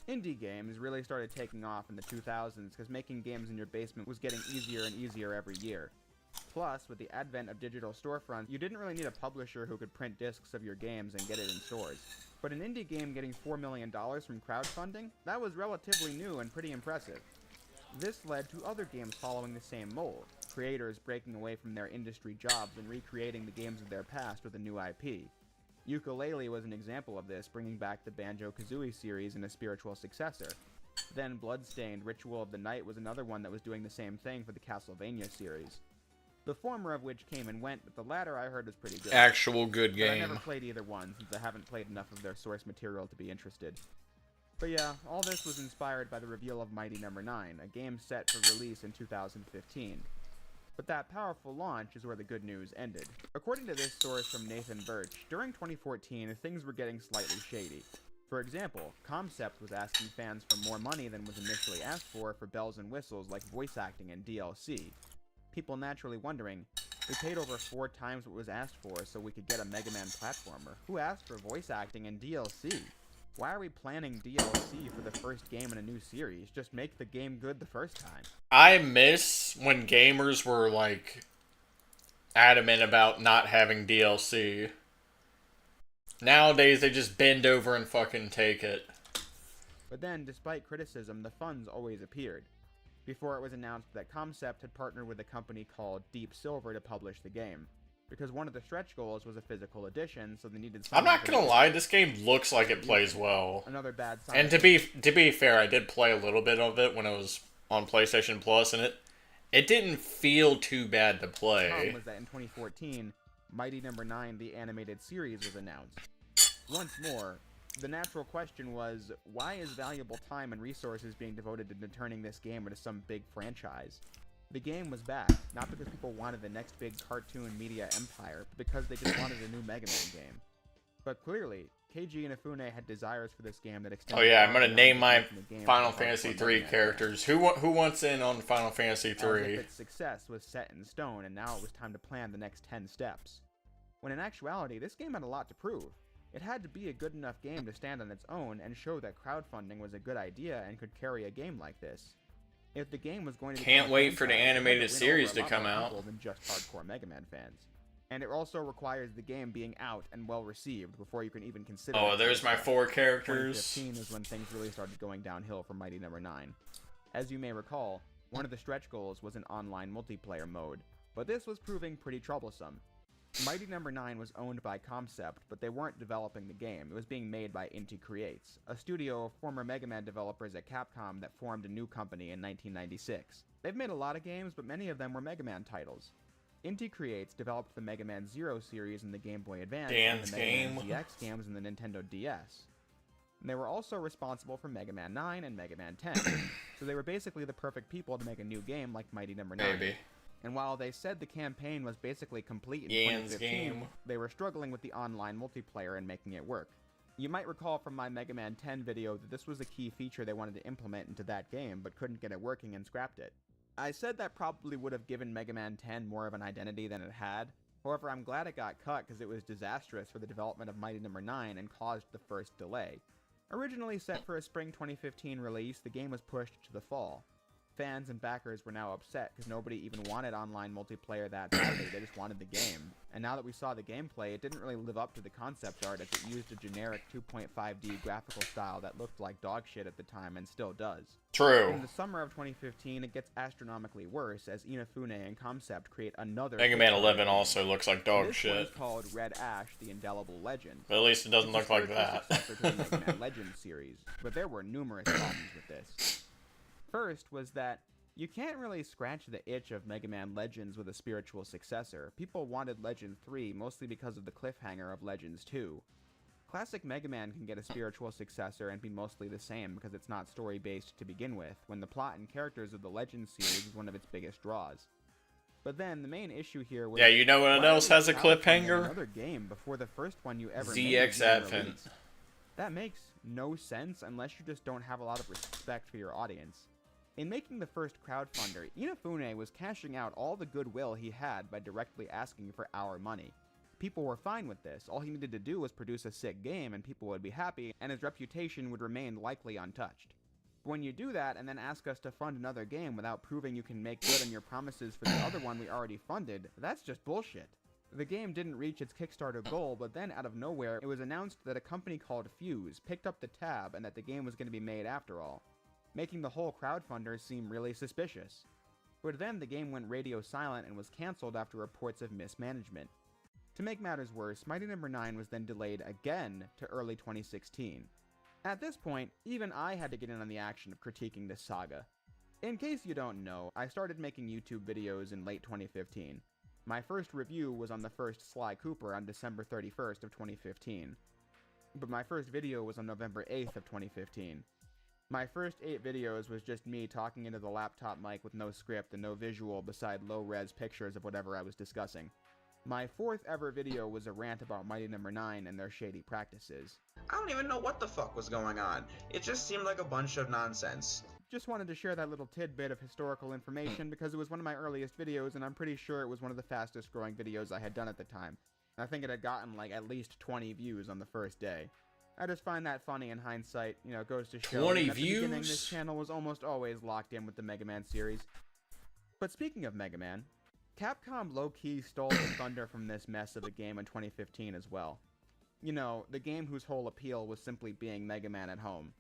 Indie games really started taking off in the 2000s because making games in your basement was getting easier and easier every year. Plus, with the advent of digital storefronts, you didn't really need a publisher who could print discs of your games and get it in stores. But an indie game getting $4 million from crowdfunding? That was relatively new and pretty impressive. This led to other games following the same mold, creators breaking away from their industry jobs and recreating the games of their past with a new IP. Yooka-Laylee was an example of this, bringing back the Banjo-Kazooie series and a spiritual successor. Then Bloodstained Ritual of the Night was another one that was doing the same thing for the Castlevania series. The former of which came and went, but the latter I heard was pretty good. Actual good But I never game. played either one, since I haven't played enough of their source material to be interested. But yeah, all this was inspired by the reveal of Mighty No. 9, a game set for release in 2015. But that powerful launch is where the good news ended. According to this source from Nathan Birch, during 2014, things were getting slightly shady. For example, Concept was asking fans for more money than was initially asked for bells and whistles like voice acting and DLC. People naturally wondering, we paid over 4 times what was asked for so we could get a Mega Man platformer. Who asked for voice acting and DLC? Why are we planning DLC for the first game in a new series? Just make the game good the first time. I miss when gamers were, like, adamant about not having DLC. Nowadays, they just bend over and fucking take it. But then, despite criticism, the funds always appeared. Before it was announced that Concept had partnered with a company called Deep Silver to publish the game. because one of the stretch goals was a physical edition, so they needed I'm something not gonna lie, this game looks like it plays well. Another bad sign. And to be fair, I did play a little bit of it when it was on PlayStation Plus, and it didn't feel too bad to The problem play. was that in 2014, Mighty Number 9, the animated series, was announced. Once more, the natural question was, why is valuable time and resources being devoted to turning this game into some big franchise? The game was back, not because people wanted the next big cartoon media empire, but because they just wanted a new Mega Man game. But clearly, Keiji Inafune had desires for this game that extended. Oh yeah, I'm far gonna beyond name just my making the game Final for hardcore Fantasy Mega 3 Man characters. Who wants in on Final Fantasy fans. As if 3? its success was set in stone, and now it was time to plan the next 10 steps. When in actuality, this game had a lot to prove. It had to be a good enough game to stand on its own and show that crowdfunding was a good idea and could carry a game like this. If the game was going to Can't become a wait for the franchise, it had to animated win series over a to lot come more out. people than just hardcore Mega Man fans. And it also requires the game being out and well received before you can even consider. Oh, it there's my success. 4 characters. 2015 is when things really started going downhill for Mighty Number 9. As you may recall, one of the stretch goals was an online multiplayer mode, but this was proving pretty troublesome. Mighty Number 9 was owned by Concept, but they weren't developing the game. It was being made by Inti Creates, a studio of former Mega Man developers at Capcom that formed a new company in 1996. They've made a lot of games, but many of them were Mega Man titles. Inti Creates developed the Mega Man Zero series in the Game Boy Advance Dan's and the Mega Man game. ZX games in the Nintendo DS. And they were also responsible for Mega Man 9 and Mega Man 10, so they were basically the perfect people to make a new game like Mighty Number 9. Maybe. And while they said the campaign was basically complete in Yan's 2015, game. they were struggling with the online multiplayer and making it work. You might recall from my Mega Man 10 video that this was a key feature they wanted to implement into that game, but couldn't get it working and scrapped it. I said that probably would have given Mega Man 10 more of an identity than it had. However, I'm glad it got cut because it was disastrous for the development of Mighty Number 9 and caused the first delay. Originally set for a spring 2015 release, the game was pushed to the fall. Fans and backers were now upset because nobody even wanted online multiplayer that badly, they just wanted the game. And now that we saw the gameplay, it didn't really live up to the concept art as it used a generic 2.5D graphical style that looked like dog shit at the time and still does. True. In the summer of 2015, it gets astronomically worse as Inafune and Concept create another Mega Man Kickstarter 11 game. also looks like dog This shit. one is called Red Ash, the Indelible Legend. But at least it doesn't It's look a like spiritual that. successor to the Mega Man Legends series, but there were numerous problems with this. First was that you can't really scratch the itch of Mega Man Legends with a spiritual successor. People wanted Legend 3 mostly because of the cliffhanger of Legends 2. Classic Mega Man can get a spiritual successor and be mostly the same because it's not story-based to begin with, when the plot and characters of the Legends series is one of its biggest draws. But then, the main issue here was... Yeah, you know what why else are you has a crowdfunding cliffhanger? Another game before the first one you ever ZX made was even Advent. released? That makes no sense unless you just don't have a lot of respect for your audience. In making the first crowdfunder, Inafune was cashing out all the goodwill he had by directly asking for our money. People were fine with this. All he needed to do was produce a sick game and people would be happy, and his reputation would remain likely untouched. But when you do that and then ask us to fund another game without proving you can make good on your promises for the other one we already funded, that's just bullshit. The game didn't reach its Kickstarter goal, but then out of nowhere, it was announced that a company called Fuse picked up the tab and that the game was going to be made after all, making the whole crowdfunder seem really suspicious. But then the game went radio silent and was cancelled after reports of mismanagement. To make matters worse, Mighty Number 9 was then delayed again to early 2016. At this point, even I had to get in on the action of critiquing this saga. In case you don't know, I started making YouTube videos in late 2015. My first review was on the first Sly Cooper on December 31st of 2015. But my first video was on November 8th of 2015. My first 8 videos was just me talking into the laptop mic with no script and no visual beside low-res pictures of whatever I was discussing. My 4th ever video was a rant about Mighty Number 9 and their shady practices. I don't even know what the fuck was going on. It just seemed like a bunch of nonsense. Just wanted to share that little tidbit of historical information because it was one of my earliest videos and I'm pretty sure it was one of the fastest growing videos I had done at the time. I think it had gotten like at least 20 views on the first day. I just find that funny in hindsight, you know, it goes to show 20 that at the beginning views? this channel was almost always locked in with the Mega Man series. But speaking of Mega Man, Capcom low-key stole the thunder from this mess of a game in 2015 as well. You know, the game whose whole appeal was simply being Mega Man at home.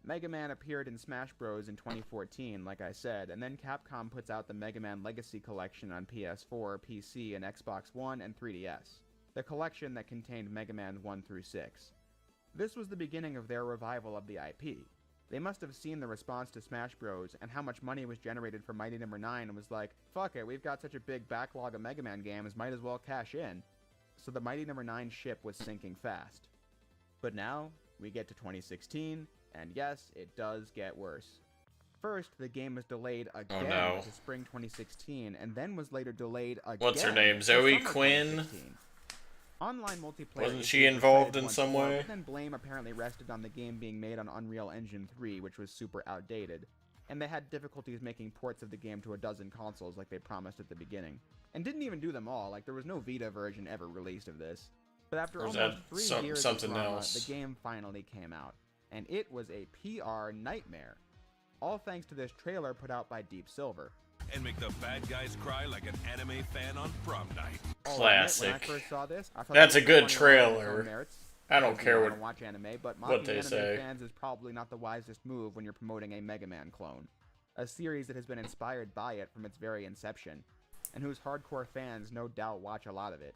Mega Man appeared in Smash Bros. In 2014, like I said, and then Capcom puts out the Mega Man Legacy Collection on PS4, PC, and Xbox One and 3DS. The collection that contained Mega Man 1 through 6. This was the beginning of their revival of the IP. They must have seen the response to Smash Bros. And how much money was generated for Mighty No. 9 and was like, fuck it, we've got such a big backlog of Mega Man games, might as well cash in. So the Mighty No. 9 ship was sinking fast. But now, we get to 2016, and yes, it does get worse. First, the game was delayed again to spring 2016, and then was later delayed again. What's her name? to Zoe summer Quinn? 2016. Online multiplayer Wasn't issues she were involved cited in once some more, way? But then blame apparently rested on the game being made on Unreal Engine 3, which was super outdated, and they had difficulties making ports of the game to a dozen consoles like they promised at the beginning. And didn't even do them all, like there was no Vita version ever released of this. But after Or is almost that 3 years of something drama, else? the game finally came out, and it was a PR nightmare. All thanks to this trailer put out by Deep Silver. And make the bad guys cry like an anime fan on prom night. Classic. When I first saw this, I thought That's this a was good funny on its trailer. own merits. I don't Because, care I what don't watch anime, but what mocking they anime say. fans is probably not the wisest move when you're promoting a Mega Man clone. A series that has been inspired by it from its very inception, and whose hardcore fans no doubt watch a lot of it.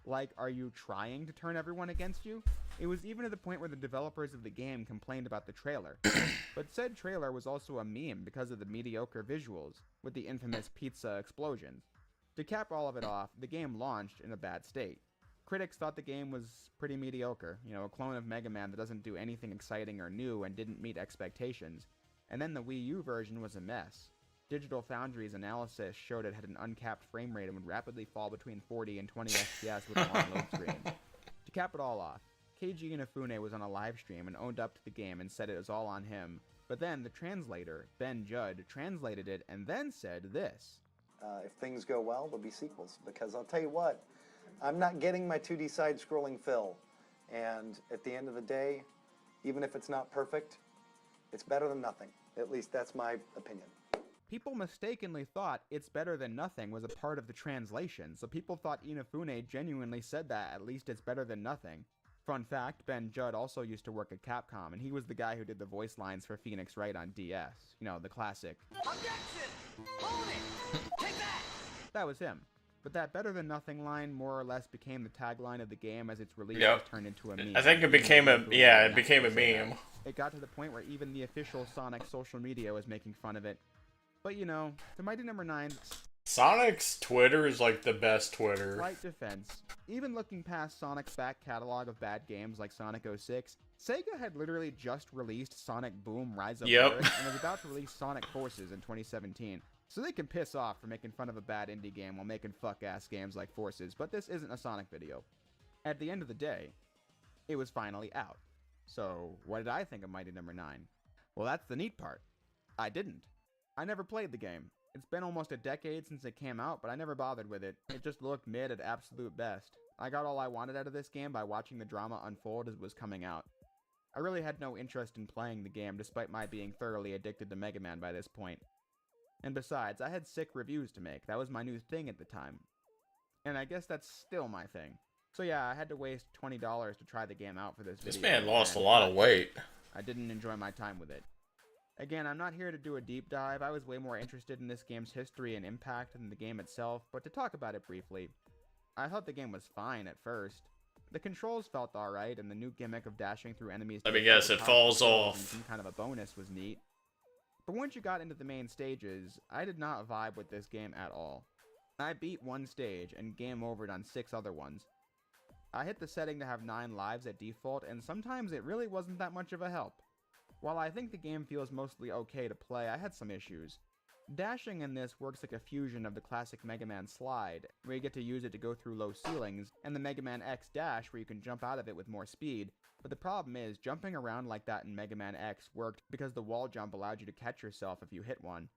Like, are you trying to turn everyone against you? It was even to the point where the developers of the game complained about the trailer. But said trailer was also a meme because of the mediocre visuals, with the infamous pizza explosions. To cap all of it off, the game launched in a bad state. Critics thought the game was pretty mediocre, a clone of Mega Man that doesn't do anything exciting or new and didn't meet expectations. And then the Wii U version was a mess. Digital Foundry's analysis showed it had an uncapped frame rate and would rapidly fall between 40 and 20 FPS with a long load screen. To cap it all off, Keiji Inafune was on a live stream and owned up to the game and said it was all on him. But then the translator, Ben Judd, translated it and then said this. If things go well, there'll be sequels. Because I'll tell you what, I'm not getting my 2D side-scrolling fill. And at the end of the day, even if it's not perfect, it's better than nothing. At least that's my opinion. People mistakenly thought "it's better than nothing" was a part of the translation, so people thought Inafune genuinely said that "at least it's better than nothing." Fun fact, Ben Judd also used to work at Capcom, and he was the guy who did the voice lines for Phoenix Wright on DS. The classic. Objection! Hold it! Take that! That was him. But that "better than nothing" line more or less became the tagline of the game as its release was turned into a meme. I think it became a meme. It got to the point where even the official Sonic social media was making fun of it. But the Mighty No. 9 Sonic's Twitter is like the best Twitter. slight defense. Even looking past Sonic's back catalog of bad games like Sonic 06, Sega had literally just released Sonic Boom Rise of Lyric and was about to release Sonic Forces in 2017. So they can piss off for making fun of a bad indie game while making fuck-ass games like Forces, but this isn't a Sonic video. At the end of the day, it was finally out. So, what did I think of Mighty No. 9? Well, that's the neat part. I didn't. I never played the game. It's been almost a decade since it came out, but I never bothered with it. It just looked mid at absolute best. I got all I wanted out of this game by watching the drama unfold as it was coming out. I really had no interest in playing the game, despite my being thoroughly addicted to Mega Man by this point. And besides, I had sick reviews to make. That was my new thing at the time. And I guess that's still my thing. So yeah, I had to waste $20 to try the game out for this video. This man lost a and lot of weight. I didn't enjoy my time with it. Again, I'm not here to do a deep dive. I was way more interested in this game's history and impact than the game itself, but to talk about it briefly, I thought the game was fine at first. The controls felt alright, and the new gimmick of dashing through enemies... Let me guess, it falls off. Some kind of a bonus was neat. But once you got into the main stages, I did not vibe with this game at all. I beat one stage, and game overed on 6 other ones. I hit the setting to have 9 lives at default, and sometimes it really wasn't that much of a help. While I think the game feels mostly okay to play, I had some issues. Dashing in this works like a fusion of the classic Mega Man slide, where you get to use it to go through low ceilings, and the Mega Man X dash, where you can jump out of it with more speed. But the problem is, jumping around like that in Mega Man X worked because the wall jump allowed you to catch yourself if you hit one.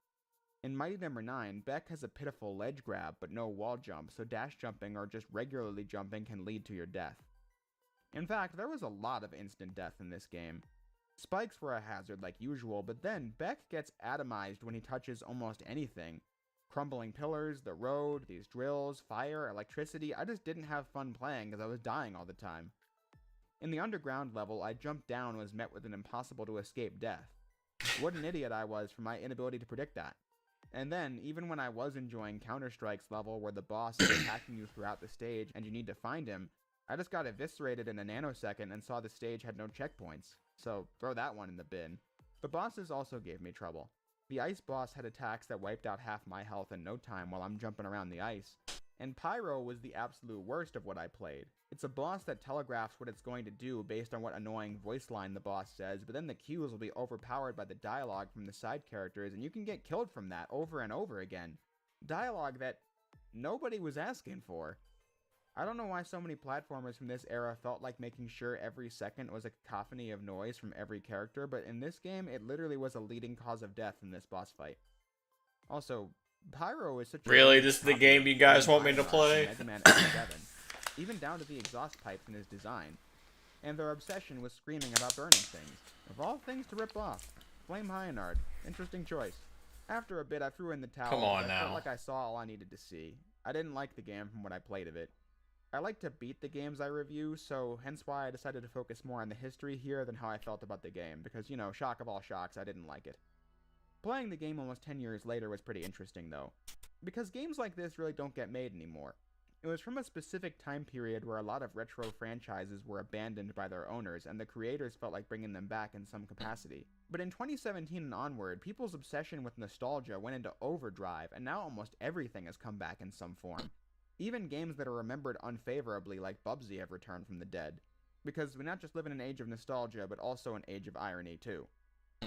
In Mighty No. 9, Beck has a pitiful ledge grab, but no wall jump, so dash jumping or just regularly jumping can lead to your death. In fact, there was a lot of instant death in this game. Spikes were a hazard like usual, but then Beck gets atomized when he touches almost anything. Crumbling pillars, the road, these drills, fire, electricity. I just didn't have fun playing because I was dying all the time. In the underground level, I jumped down and was met with an impossible to escape death. What an idiot I was for my inability to predict that. And then, even when I was enjoying Counter-Strike's level where the boss is attacking you throughout the stage and you need to find him, I just got eviscerated in a nanosecond and saw the stage had no checkpoints, so throw that one in the bin. The bosses also gave me trouble. The ice boss had attacks that wiped out half my health in no time while I'm jumping around the ice. And Pyro was the absolute worst of what I played. It's a boss that telegraphs what it's going to do based on what annoying voice line the boss says, but then the cues will be overpowered by the dialogue from the side characters, and you can get killed from that over and over again. Dialogue that nobody was asking for. I don't know why so many platformers from this era felt like making sure every second was a cacophony of noise from every character, but in this game, it literally was a leading cause of death in this boss fight. Also, Pyro is such a... Really? This is the game you guys want me to play? Mega Man FF3, even down to the exhaust pipes in his design. And their obsession with screaming about burning things. Of all things to rip off. Flame Hyanard. Interesting choice. After a bit, I threw in the towel. Come on I now. felt like I saw all I needed to see. I didn't like the game from what I played of it. I like to beat the games I review, so hence why I decided to focus more on the history here than how I felt about the game, because, you know, shock of all shocks, I didn't like it. Playing the game almost 10 years later was pretty interesting, though, because games like this really don't get made anymore. It was from a specific time period where a lot of retro franchises were abandoned by their owners, and the creators felt like bringing them back in some capacity. But in 2017 and onward, people's obsession with nostalgia went into overdrive, and now almost everything has come back in some form. Even games that are remembered unfavorably like Bubsy have returned from the dead. Because we not just live in an age of nostalgia, but also an age of irony too.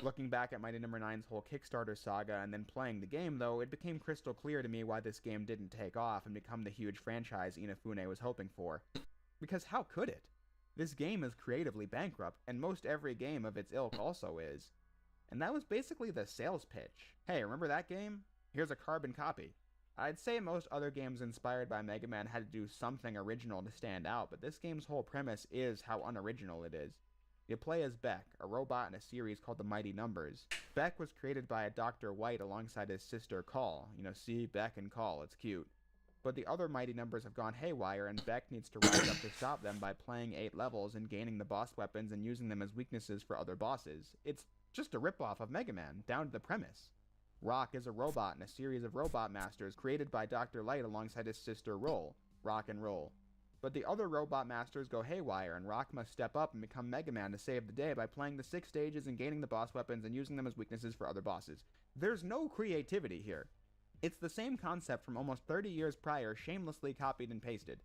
Looking back at Mighty No. 9's whole Kickstarter saga and then playing the game though, it became crystal clear to me why this game didn't take off and become the huge franchise Inafune was hoping for. Because how could it? This game is creatively bankrupt, and most every game of its ilk also is. And that was basically the sales pitch. Hey, remember that game? Here's a carbon copy. I'd say most other games inspired by Mega Man had to do something original to stand out, but this game's whole premise is how unoriginal it is. You play as Beck, a robot in a series called The Mighty Numbers. Beck was created by a Dr. White alongside his sister Call. You know, see, Beck and Call, it's cute. But the other Mighty Numbers have gone haywire, and Beck needs to rise up to stop them by playing 8 levels and gaining the boss weapons and using them as weaknesses for other bosses. It's just a ripoff of Mega Man, down to the premise. Rock is a robot in a series of robot masters created by Dr. Light alongside his sister Roll, Rock and Roll. But the other robot masters go haywire, and Rock must step up and become Mega Man to save the day by playing the 6 stages and gaining the boss weapons and using them as weaknesses for other bosses. There's no creativity here. It's the same concept from almost 30 years prior, shamelessly copied and pasted.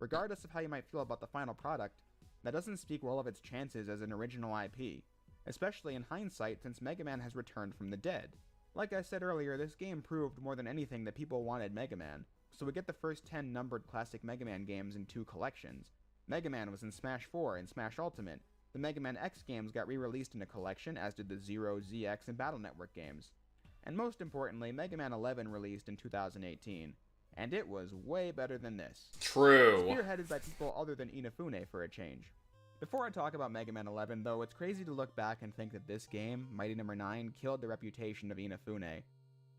Regardless of how you might feel about the final product, that doesn't speak well of its chances as an original IP, especially in hindsight since Mega Man has returned from the dead. Like I said earlier, this game proved more than anything that people wanted Mega Man, so we get the first 10 numbered classic Mega Man games in 2 collections. Mega Man was in Smash 4 and Smash Ultimate. The Mega Man X games got re-released in a collection, as did the Zero, ZX, and Battle Network games. And most importantly, Mega Man 11 released in 2018, and it was way better than this. True. Spearheaded by people other than Inafune for a change. Before I talk about Mega Man 11, though, it's crazy to look back and think that this game, Mighty No. 9, killed the reputation of Inafune.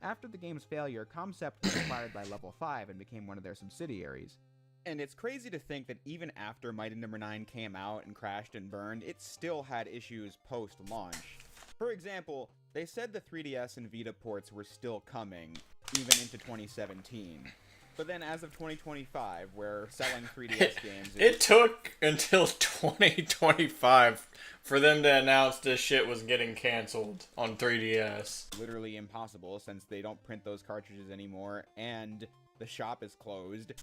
After the game's failure, Concept was acquired by Level 5 and became one of their subsidiaries. And it's crazy to think that even after Mighty No. 9 came out and crashed and burned, it still had issues post-launch. For example, they said the 3DS and Vita ports were still coming, even into 2017. But then as of 2025, we're selling 3DS games... It took until 2025 for them to announce this shit was getting canceled on 3DS. Literally impossible, since they don't print those cartridges anymore, and the shop is closed.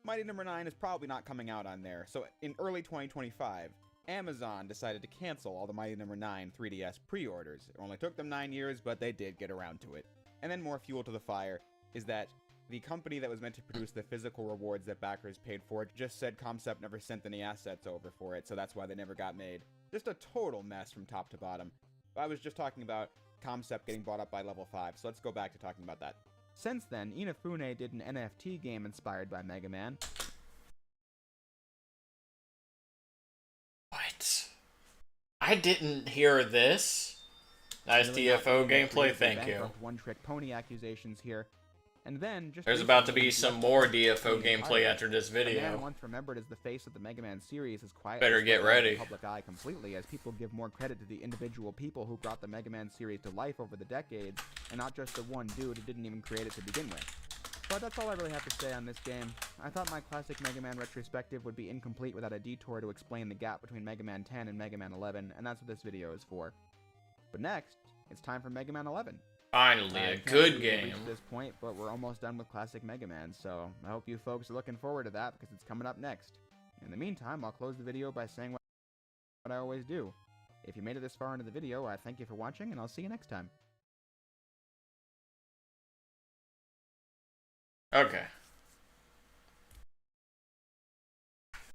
Mighty No. 9 is probably not coming out on there, so in early 2025, Amazon decided to cancel all the Mighty No. 9 3DS pre-orders. It only took them 9 years, but they did get around to it. And then more fuel to the fire is that the company that was meant to produce the physical rewards that backers paid for just said Concept never sent any assets over for it, so that's why they never got made. Just a total mess from top to bottom. I was just talking about Concept getting bought up by Level 5, so let's go back to talking about that. Since then, Inafune did an NFT game inspired by Mega Man. What? I didn't hear this. Nice Really TFO gameplay, thank you. One-trick pony accusations here. And then, just There's about to recently, be some Left more 4 Dead DFO became gameplay pirate. after this The man video. once remembered as the face of the Mega Man series is quietly Better get slipped out of ready. the public eye completely as people give more credit to the individual people who brought the Mega Man series to life over the decades, and not just the one dude who didn't even create it to begin with. But that's all I really have to say on this game. I thought my classic Mega Man retrospective would be incomplete without a detour to explain the gap between Mega Man 10 and Mega Man 11, and that's what this video is for. But next, it's time for Mega Man 11. Finally, I a can't good believe we game. reached this point, but we're almost done with classic Mega Man, so I hope you folks are looking forward to that because it's coming up next. In the meantime, I'll close the video by saying what I always do. If you made it this far into the video, I thank you for watching, and I'll see you next time. Okay.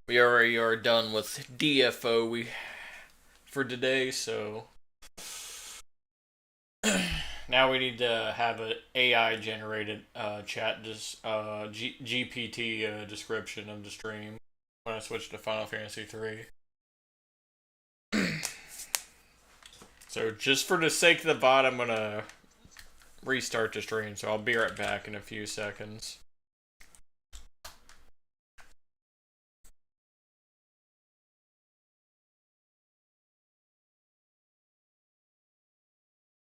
We already are done with DFO for today, so now we need to have an AI generated chat GPT description of the stream when I switch to Final Fantasy 3. So just for the sake of the VOD, I'm gonna restart the stream, so I'll be right back in a few seconds.